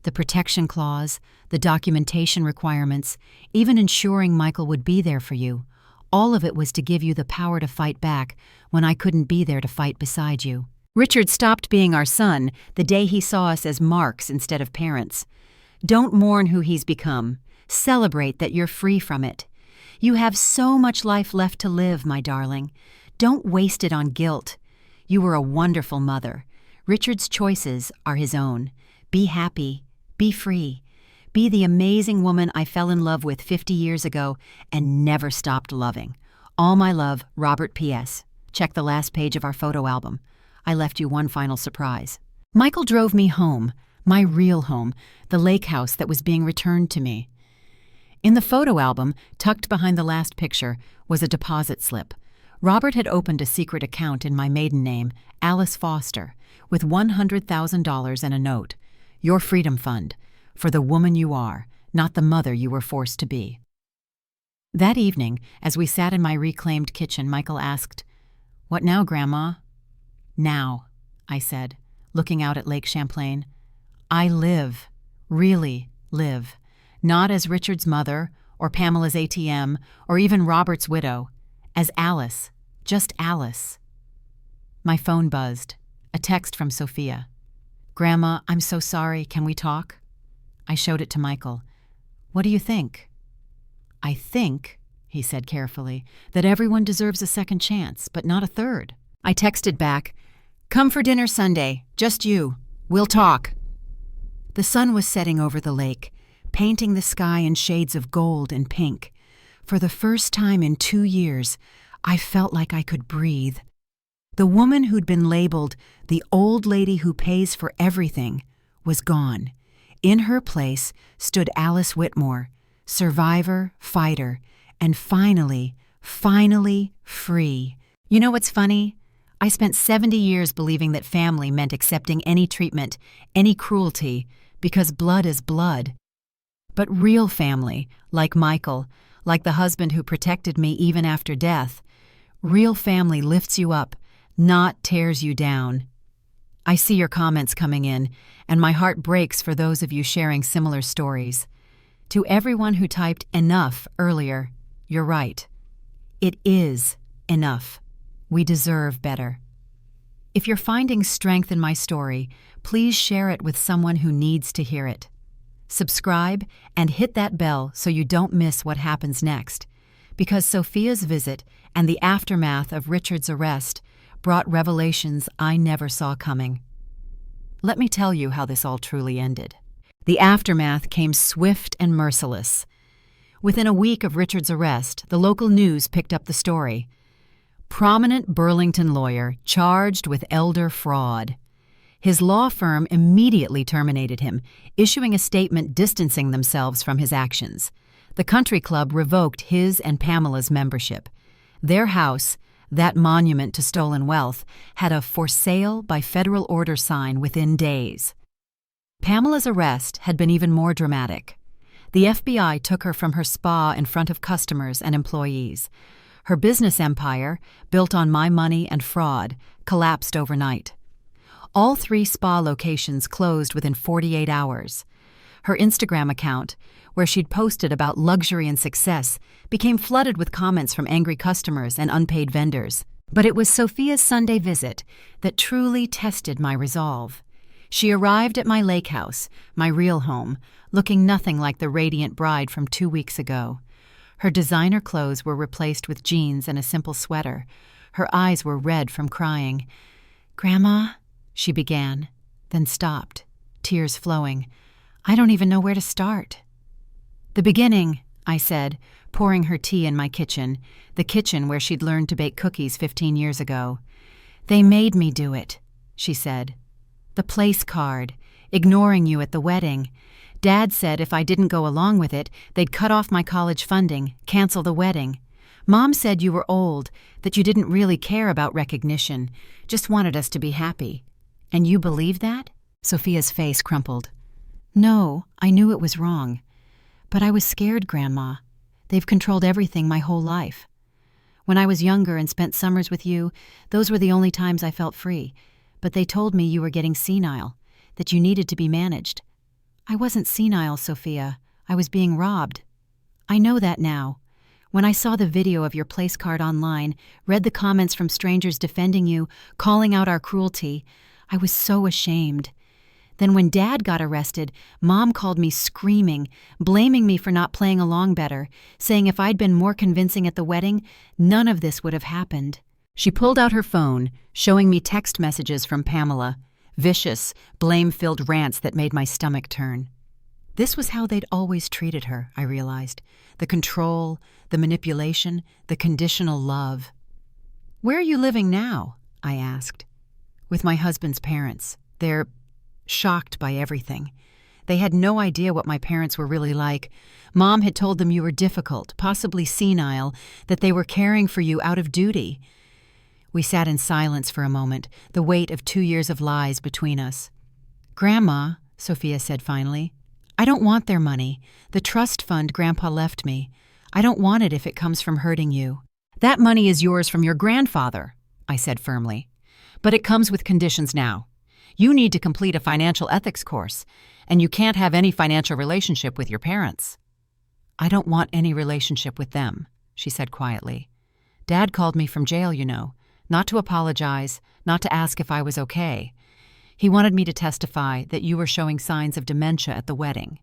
The protection clause, the documentation requirements, even ensuring Michael would be there for you. All of it was to give you the power to fight back when I couldn't be there to fight beside you. Richard stopped being our son the day he saw us as marks instead of parents. Don't mourn who he's become. Celebrate that you're free from it. You have so much life left to live, my darling. Don't waste it on guilt. You were a wonderful mother. Richard's choices are his own. Be happy. Be free. Be the amazing woman I fell in love with 50 years ago and never stopped loving. All my love, Robert P.S. Check the last page of our photo album. I left you one final surprise. Michael drove me home, my real home, the lake house that was being returned to me. In the photo album, tucked behind the last picture, was a deposit slip. Robert had opened a secret account in my maiden name, Alice Foster, with $100,000 and a note. Your freedom fund. For the woman you are, not the mother you were forced to be. That evening, as we sat in my reclaimed kitchen, Michael asked, What now, Grandma? Now, I said, looking out at Lake Champlain. I live, really live, not as Richard's mother, or Pamela's ATM, or even Robert's widow, as Alice, just Alice. My phone buzzed, a text from Sophia. Grandma, I'm so sorry, can we talk? I showed it to Michael. "What do you think?" "I think," he said carefully, "that everyone deserves a second chance, but not a third." I texted back, "Come for dinner Sunday, just you. We'll talk." The sun was setting over the lake, painting the sky in shades of gold and pink. For the first time in 2 years, I felt like I could breathe. The woman who'd been labeled the old lady who pays for everything was gone. In her place stood Alice Whitmore, survivor, fighter, and finally free. You know what's funny? I spent 70 years believing that family meant accepting any treatment, any cruelty, because blood is blood. But real family, like Michael, like the husband who protected me even after death, real family lifts you up, not tears you down. I see your comments coming in, and my heart breaks for those of you sharing similar stories. To everyone who typed enough earlier, you're right. It is enough. We deserve better. If you're finding strength in my story, please share it with someone who needs to hear it. Subscribe and hit that bell so you don't miss what happens next, because Sophia's visit and the aftermath of Richard's arrest brought revelations I never saw coming. Let me tell you how this all truly ended. The aftermath came swift and merciless. Within a week of Richard's arrest, the local news picked up the story. Prominent Burlington lawyer charged with elder fraud. His law firm immediately terminated him, issuing a statement distancing themselves from his actions. The country club revoked his and Pamela's membership. Their house, that monument to stolen wealth, had a "for sale by federal order" sign within days. Pamela's arrest had been even more dramatic. The FBI took her from her spa in front of customers and employees. Her business empire, built on my money and fraud, collapsed overnight. All 3 spa locations closed within 48 hours. Her Instagram account, where she'd posted about luxury and success, became flooded with comments from angry customers and unpaid vendors. But it was Sophia's Sunday visit that truly tested my resolve. She arrived at my lake house, my real home, looking nothing like the radiant bride from 2 weeks ago. Her designer clothes were replaced with jeans and a simple sweater. Her eyes were red from crying. "Grandma," she began, then stopped, tears flowing. "I don't even know where to start." "The beginning," I said, pouring her tea in my kitchen, the kitchen where she'd learned to bake cookies 15 years ago. "They made me do it," she said. "The place card, ignoring you at the wedding. Dad said if I didn't go along with it, they'd cut off my college funding, cancel the wedding. Mom said you were old, that you didn't really care about recognition, just wanted us to be happy. And you believed that?" Sophia's face crumpled. "No, I knew it was wrong. But I was scared, Grandma. They've controlled everything my whole life. When I was younger and spent summers with you, those were the only times I felt free. But they told me you were getting senile, that you needed to be managed. I wasn't senile, Sophia. I was being robbed. I know that now. When I saw the video of your place card online, read the comments from strangers defending you, calling out our cruelty, I was so ashamed. Then when Dad got arrested, Mom called me screaming, blaming me for not playing along better, saying if I'd been more convincing at the wedding, none of this would have happened." She pulled out her phone, showing me text messages from Pamela, vicious, blame-filled rants that made my stomach turn. This was how they'd always treated her, I realized. The control, the manipulation, the conditional love. "Where are you living now?" I asked. "With my husband's parents. They're shocked by everything. They had no idea what my parents were really like. Mom had told them you were difficult, possibly senile, that they were caring for you out of duty." We sat in silence for a moment, the weight of 2 years of lies between us. "Grandma," Sophia said finally, "I don't want their money. The trust fund Grandpa left me. I don't want it if it comes from hurting you." "That money is yours from your grandfather," I said firmly. "But it comes with conditions now. You need to complete a financial ethics course, and you can't have any financial relationship with your parents." "I don't want any relationship with them," she said quietly. "Dad called me from jail, you know, not to apologize, not to ask if I was okay. He wanted me to testify that you were showing signs of dementia at the wedding."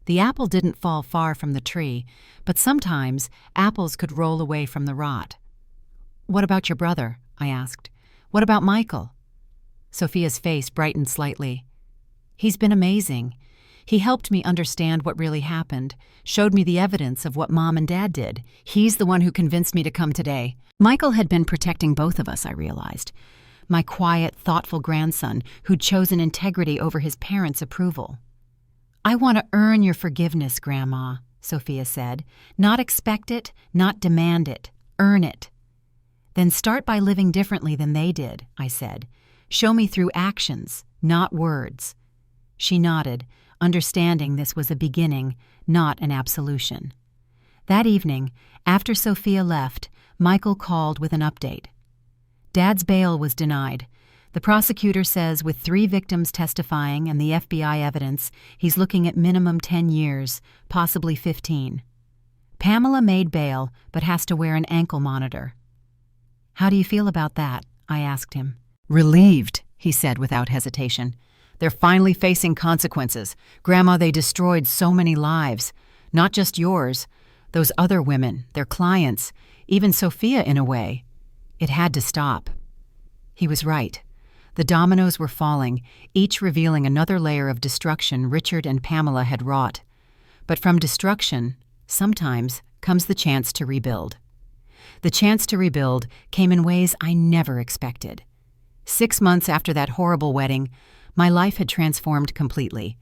The apple didn't fall far from the tree, but sometimes apples could roll away from the rot. "What about your brother?" I asked. "What about Michael?" Sophia's face brightened slightly. "He's been amazing. He helped me understand what really happened, showed me the evidence of what Mom and Dad did. He's the one who convinced me to come today." Michael had been protecting both of us, I realized. My quiet, thoughtful grandson who'd chosen integrity over his parents' approval. "I want to earn your forgiveness, Grandma," Sophia said. "Not expect it, not demand it. Earn it." "Then start by living differently than they did," I said. "Show me through actions, not words." She nodded, understanding this was a beginning, not an absolution. That evening, after Sophia left, Michael called with an update. Dad's bail was denied. The prosecutor says with 3 victims testifying and the FBI evidence, he's looking at minimum 10 years, possibly 15. Pamela made bail, but has to wear an ankle monitor. "How do you feel about that?" I asked him. "Relieved," he said without hesitation. "They're finally facing consequences. Grandma, they destroyed so many lives. Not just yours. Those other women, their clients, even Sophia in a way. It had to stop." He was right. The dominoes were falling, each revealing another layer of destruction Richard and Pamela had wrought. But from destruction, sometimes, comes the chance to rebuild. The chance to rebuild came in ways I never expected. 6 months after that horrible wedding, my life had transformed completely.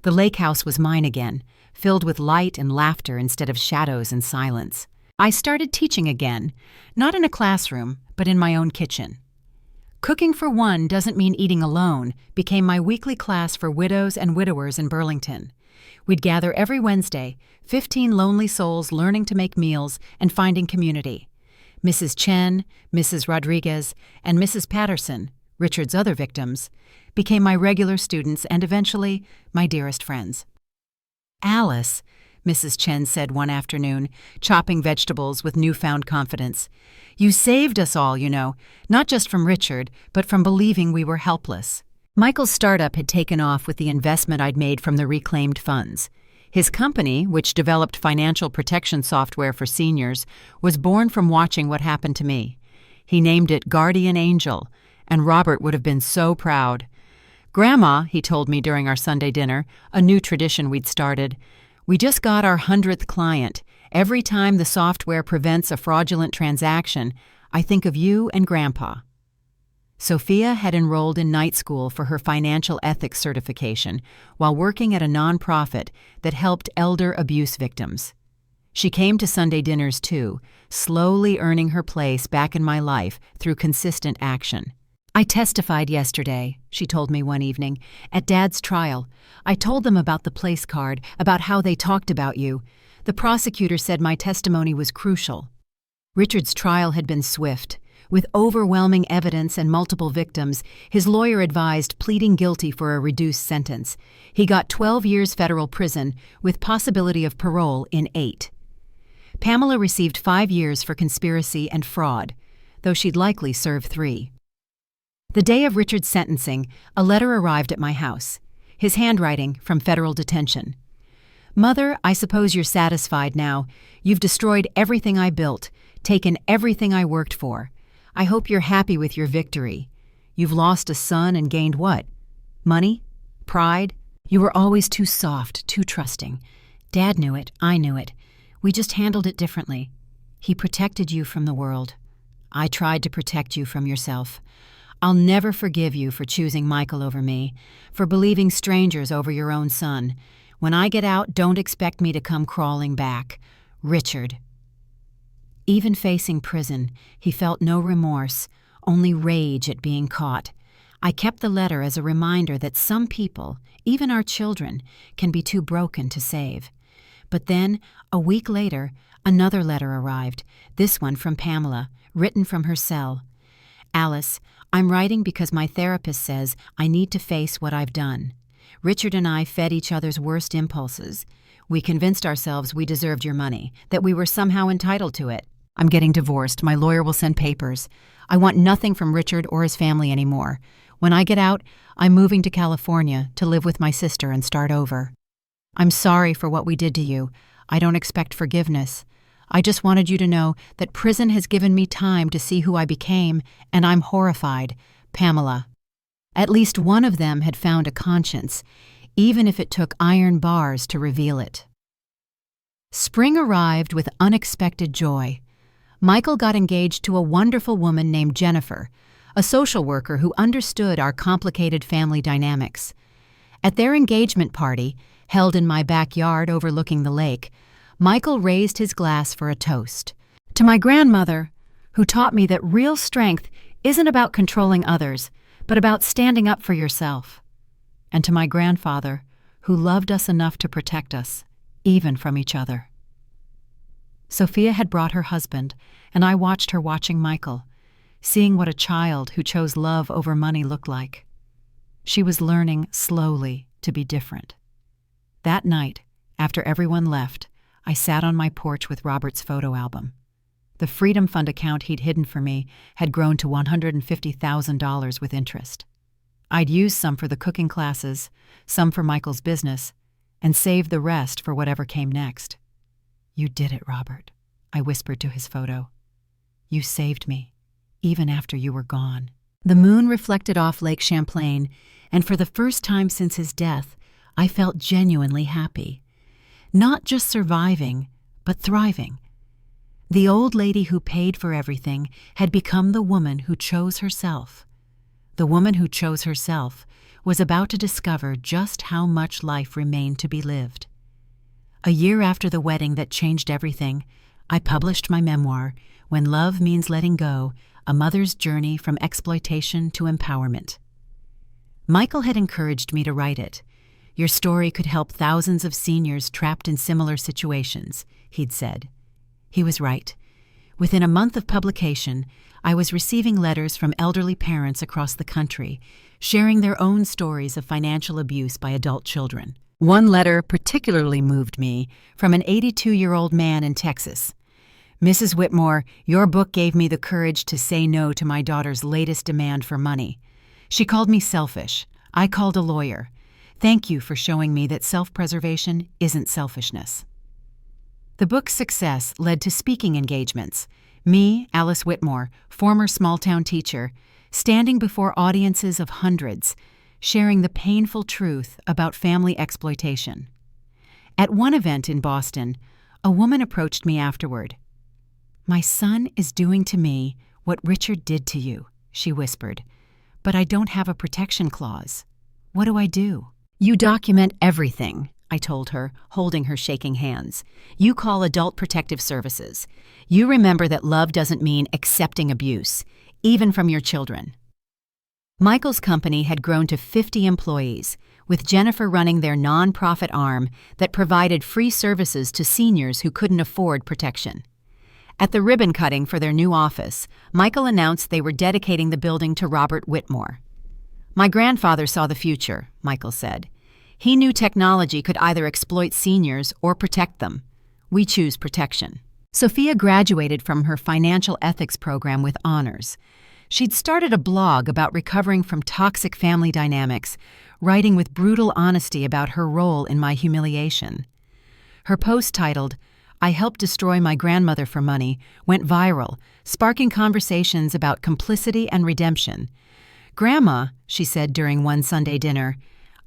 The lake house was mine again, filled with light and laughter instead of shadows and silence. I started teaching again, not in a classroom, but in my own kitchen. Cooking for One Doesn't Mean Eating Alone became my weekly class for widows and widowers in Burlington. We'd gather every Wednesday, 15 lonely souls learning to make meals and finding community. Mrs. Chen, Mrs. Rodriguez, and Mrs. Patterson, Richard's other victims, became my regular students and eventually my dearest friends. "Alice," Mrs. Chen said one afternoon, chopping vegetables with newfound confidence, "you saved us all, you know, not just from Richard, but from believing we were helpless." Michael's startup had taken off with the investment I'd made from the reclaimed funds. His company, which developed financial protection software for seniors, was born from watching what happened to me. He named it Guardian Angel, and Robert would have been so proud. "Grandma," he told me during our Sunday dinner, a new tradition we'd started, "we just got our 100th client. Every time the software prevents a fraudulent transaction, I think of you and Grandpa." Sophia had enrolled in night school for her financial ethics certification while working at a nonprofit that helped elder abuse victims. She came to Sunday dinners too, slowly earning her place back in my life through consistent action. "I testified yesterday," she told me one evening, "at Dad's trial. I told them about the place card, about how they talked about you. The prosecutor said my testimony was crucial." Richard's trial had been swift. With overwhelming evidence and multiple victims, his lawyer advised pleading guilty for a reduced sentence. He got 12 years federal prison with possibility of parole in 8. Pamela received 5 years for conspiracy and fraud, though she'd likely serve 3. The day of Richard's sentencing, a letter arrived at my house. His handwriting from federal detention. "Mother, I suppose you're satisfied now. You've destroyed everything I built, taken everything I worked for. I hope you're happy with your victory. You've lost a son and gained what? Money? Pride? You were always too soft, too trusting. Dad knew it, I knew it. We just handled it differently. He protected you from the world. I tried to protect you from yourself. I'll never forgive you for choosing Michael over me, for believing strangers over your own son. When I get out, don't expect me to come crawling back. Richard." Even facing prison, he felt no remorse, only rage at being caught. I kept the letter as a reminder that some people, even our children, can be too broken to save. But then, a week later, another letter arrived, this one from Pamela, written from her cell. "Alice, I'm writing because my therapist says I need to face what I've done. Richard and I fed each other's worst impulses. We convinced ourselves we deserved your money, that we were somehow entitled to it. I'm getting divorced. My lawyer will send papers. I want nothing from Richard or his family anymore. When I get out, I'm moving to California to live with my sister and start over." I'm sorry for what we did to you. I don't expect forgiveness. I just wanted you to know that prison has given me time to see who I became, and I'm horrified. Pamela. At least one of them had found a conscience, even if it took iron bars to reveal it. Spring arrived with unexpected joy. Michael got engaged to a wonderful woman named Jennifer, a social worker who understood our complicated family dynamics. At their engagement party, held in my backyard overlooking the lake, Michael raised his glass for a toast. To my grandmother, who taught me that real strength isn't about controlling others, but about standing up for yourself. And to my grandfather, who loved us enough to protect us, even from each other. Sophia had brought her husband, and I watched her watching Michael, seeing what a child who chose love over money looked like. She was learning slowly to be different. That night, after everyone left, I sat on my porch with Robert's photo album. The Freedom Fund account he'd hidden for me had grown to $150,000 with interest. I'd used some for the cooking classes, some for Michael's business, and saved the rest for whatever came next. "You did it, Robert," I whispered to his photo. "You saved me, even after you were gone." The moon reflected off Lake Champlain, and for the first time since his death, I felt genuinely happy. Not just surviving, but thriving. The old lady who paid for everything had become the woman who chose herself. The woman who chose herself was about to discover just how much life remained to be lived. A year after the wedding that changed everything, I published my memoir, When Love Means Letting Go, A Mother's Journey from Exploitation to Empowerment. Michael had encouraged me to write it. "Your story could help thousands of seniors trapped in similar situations," he'd said. He was right. Within a month of publication, I was receiving letters from elderly parents across the country, sharing their own stories of financial abuse by adult children. One letter particularly moved me, from an 82-year-old man in Texas. "Mrs. Whitmore, your book gave me the courage to say no to my daughter's latest demand for money. She called me selfish. I called a lawyer. Thank you for showing me that self-preservation isn't selfishness." The book's success led to speaking engagements. Me, Alice Whitmore, former small-town teacher, standing before audiences of hundreds, sharing the painful truth about family exploitation. At one event in Boston, a woman approached me afterward. "My son is doing to me what Richard did to you," she whispered, "but I don't have a protection clause. What do I do?" "You document everything," I told her, holding her shaking hands. "You call Adult Protective Services. You remember that love doesn't mean accepting abuse, even from your children." Michael's company had grown to 50 employees, with Jennifer running their non-profit arm that provided free services to seniors who couldn't afford protection. At the ribbon cutting for their new office, Michael announced they were dedicating the building to Robert Whitmore. "My grandfather saw the future," Michael said. "He knew technology could either exploit seniors or protect them. We choose protection." Sophia graduated from her financial ethics program with honors. She'd started a blog about recovering from toxic family dynamics, writing with brutal honesty about her role in my humiliation. Her post titled, "I Helped Destroy My Grandmother for Money," went viral, sparking conversations about complicity and redemption. "Grandma," she said during one Sunday dinner,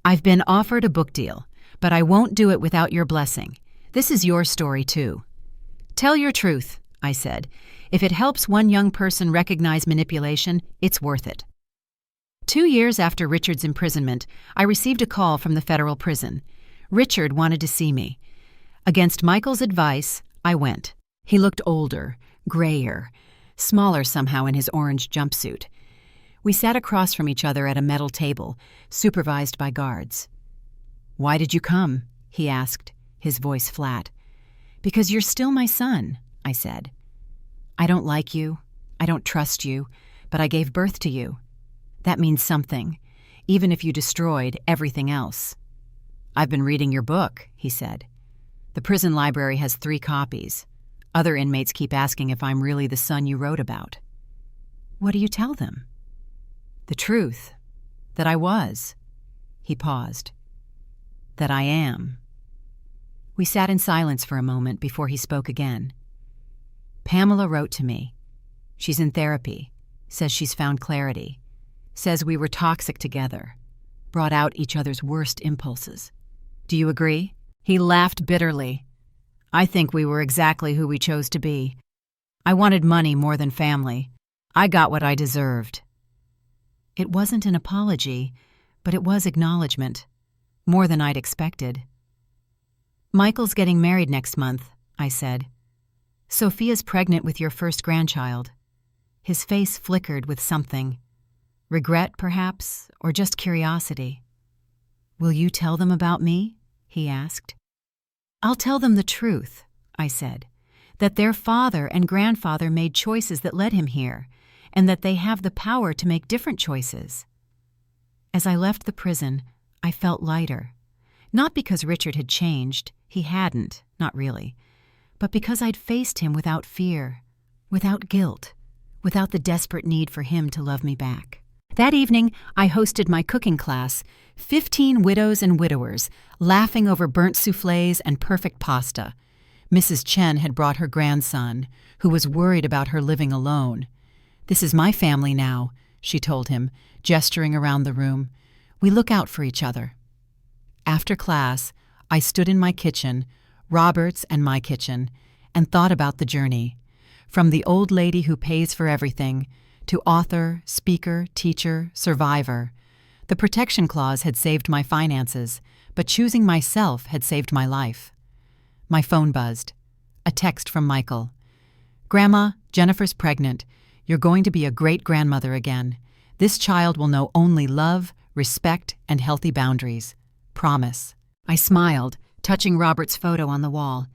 "I've been offered a book deal, but I won't do it without your blessing. This is your story, too." "Tell your truth," I said. "If it helps one young person recognize manipulation, it's worth it." 2 years after Richard's imprisonment, I received a call from the federal prison. Richard wanted to see me. Against Michael's advice, I went. He looked older, grayer, smaller somehow in his orange jumpsuit. We sat across from each other at a metal table, supervised by guards. "Why did you come?" he asked, his voice flat. "Because you're still my son," I said. "I don't like you, I don't trust you, but I gave birth to you. That means something, even if you destroyed everything else." "I've been reading your book," he said. "The prison library has 3 copies. Other inmates keep asking if I'm really the son you wrote about." "What do you tell them?" "The truth. That I was." He paused. "That I am." We sat in silence for a moment before he spoke again. Pamela wrote to me. She's in therapy, says she's found clarity, says we were toxic together, brought out each other's worst impulses. Do you agree? He laughed bitterly. I think we were exactly who we chose to be. I wanted money more than family. I got what I deserved. It wasn't an apology, but it was acknowledgement. More than I'd expected. Michael's getting married next month, I said. Sophia's pregnant with your first grandchild. His face flickered with something. Regret, perhaps, or just curiosity. Will you tell them about me? He asked. I'll tell them the truth, I said, that their father and grandfather made choices that led him here, and that they have the power to make different choices. As I left the prison, I felt lighter. Not because Richard had changed, he hadn't, not really, but because I'd faced him without fear, without guilt, without the desperate need for him to love me back. That evening, I hosted my cooking class, 15 widows and widowers, laughing over burnt soufflés and perfect pasta. Mrs. Chen had brought her grandson, who was worried about her living alone. This is my family now, she told him, gesturing around the room. We look out for each other. After class, I stood in my kitchen, Robert's and my kitchen, and thought about the journey. From the old lady who pays for everything, to author, speaker, teacher, survivor. The protection clause had saved my finances, but choosing myself had saved my life. My phone buzzed. A text from Michael. Grandma, Jennifer's pregnant. You're going to be a great grandmother again. This child will know only love, respect, and healthy boundaries. Promise. I smiled, touching Robert's photo on the wall.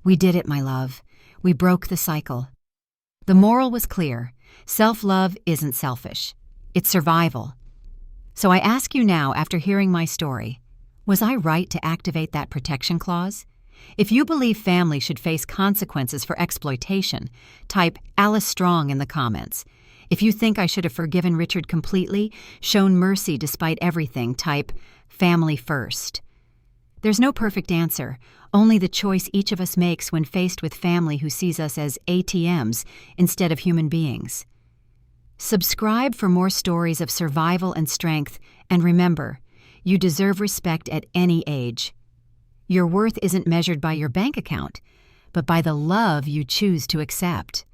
We did it, my love. We broke the cycle. The moral was clear. Self-love isn't selfish. It's survival. So I ask you now, after hearing my story, was I right to activate that protection clause? If you believe family should face consequences for exploitation, type Alice Strong in the comments. If you think I should have forgiven Richard completely, shown mercy despite everything, type family first. There's no perfect answer, only the choice each of us makes when faced with family who sees us as ATMs instead of human beings. Subscribe for more stories of survival and strength, and remember, you deserve respect at any age. Your worth isn't measured by your bank account, but by the love you choose to accept.